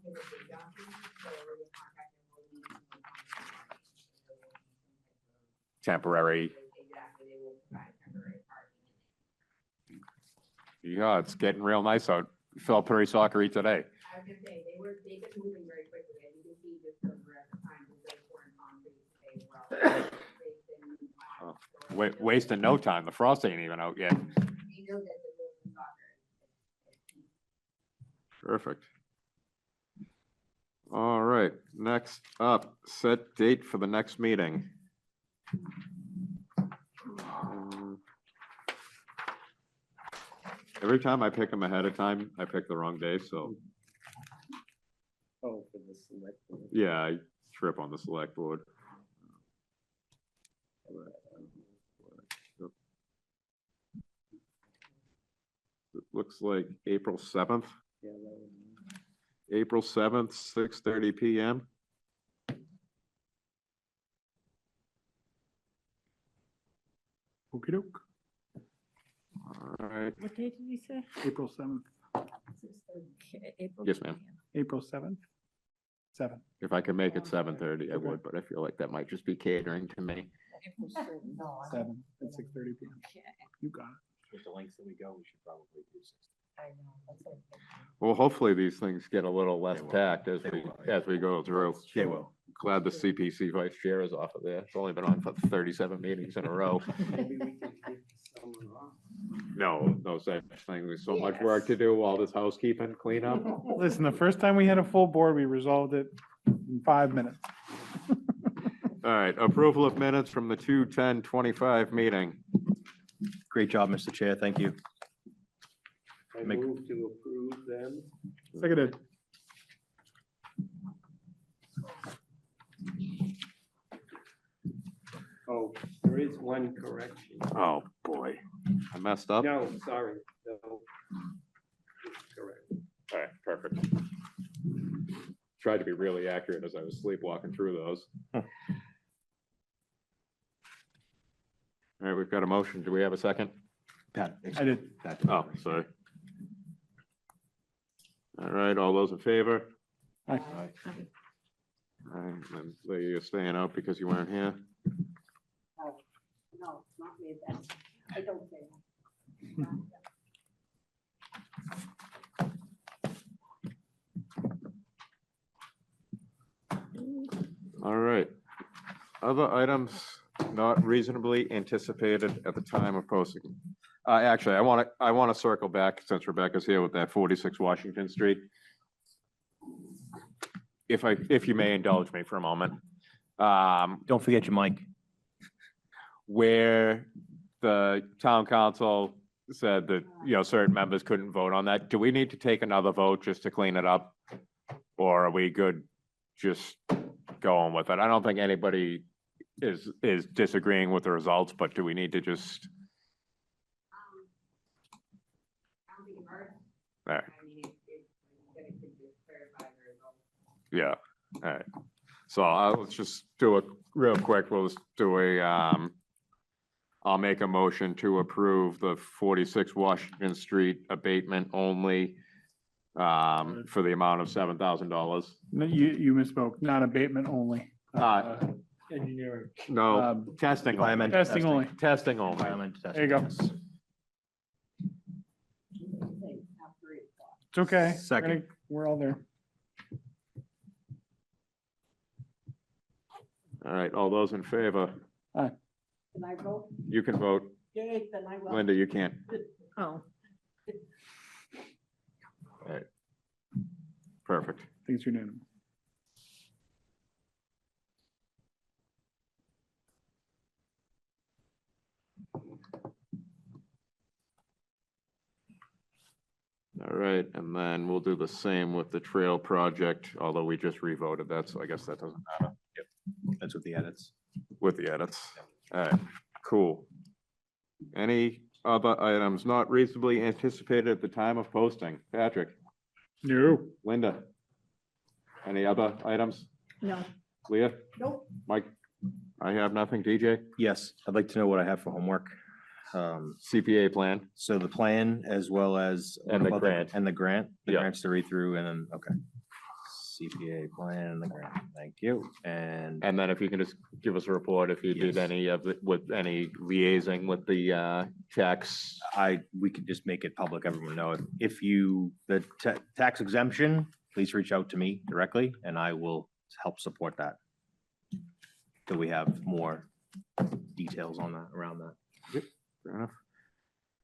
the big document, so the contractor will need to. Temporary. Exactly, they will provide temporary parking. Yeah, it's getting real nice out. Felt pretty soccery today. I was gonna say, they've been moving very quickly, and you can see just over at the time, they're pouring concrete today as well. They've been, Oh, so Wasting no time. The frost ain't even out yet. we know that the Wilson soccer is. Perfect. All right, next up, set date for the next meeting. Every time I pick them ahead of time, I pick the wrong day, so, Oh, for the select. board. yeah, I trip on the select board. It looks like April 7th. Yeah, that would- April 7th, 6:30 PM. Okey doke. All right, What date did you say? April 7th, April. Yes, ma'am. April 7th. 7. if I could make it 7:30, I Okay. would, but I feel like that might just be catering to me. 7 at 6:30 PM. You got it. With the lengths that we go, we should probably do 6. Well, hopefully these things get a little less They will. packed as They we, will. as we go through. They will. Glad the CPC vice chair is off of there. It's only been on for 37 meetings in a row. Maybe we can take the summer off. No, no such thing. There's so much work to do, all this housekeeping, cleanup. Listen, the first time we had a full board, we resolved it in 5 minutes. All right, approval of minutes from the 2/10/25 meeting. Great job, Mr. Chair. Thank you. I Make- move to approve them. Seconded. Oh, there is one correction. Oh, boy. I messed up. No, sorry, no. It's correct. All right, perfect. Tried to be really accurate as I was sleepwalking through those. All right, we've got a motion. Do we have a second? Pat. I did. Pat. Oh, sorry. All right, all those in favor? Aye. All right, then you're staying out because you weren't here. No, it's not me, that's, I don't say that. All right. Other items not reasonably anticipated at the time of posting. Actually, I want to circle back since Rebecca's here with that 46 Washington Street. If you may indulge me for a moment. Don't forget your mic. Where the town council said that, certain members couldn't vote on that, do we need to take another vote just to clean it up? Or are we good just going with it? I don't think anybody is disagreeing with the results, but do we need to just, I don't think it hurts. all right, I mean, it could just clarify the results. yeah, all right. So let's just do it real quick. We'll just do I'll make a motion to approve the 46 Washington Street abatement only for the amount of $7,000. No, you misspoke, not abatement only. Engineering. No, testing. only. Environmental Testing only. Testing only. Environmental testing. There you go. Yes. It's okay. Second. We're all there. All right, all those in favor, Can I vote? you can vote. Yay, then I will. Linda, you can't. Oh, Perfect. Things unanimous. All right, and then we'll do the same with the trail project, although we just revoted that, so I guess that doesn't matter That's with the edits. with the edits. All right, cool. Any other items not reasonably anticipated at the time of posting? Patrick, No. Linda? Any other items? no. Leah, Nope. Mike? I have nothing. DJ? Yes, I'd like to know what I have for homework. CPA plan? So the plan as well as. And the what about grant. And the grant, the Yeah. grants to read through and then, okay. CPA plan and the grant, thank you. And And then if you can just give us a report if you did Yes. any of it with any liaising with the checks. we could just make it public, everyone know. If you, the tax exemption, please reach out to me directly and I will help support that. Till we have more details on that, around that. Fair enough.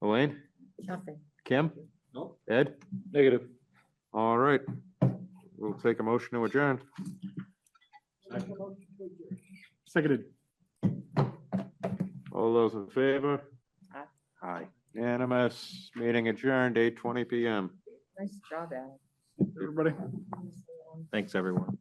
Elaine? Nothing. Kim? No. Ed? Negative. All right. We'll take a motion to adjourn. Seconded. All those in favor? Aye. Unanimous. Meeting adjourned, 8:20 PM. Nice job, Al. Everybody. Thanks, everyone.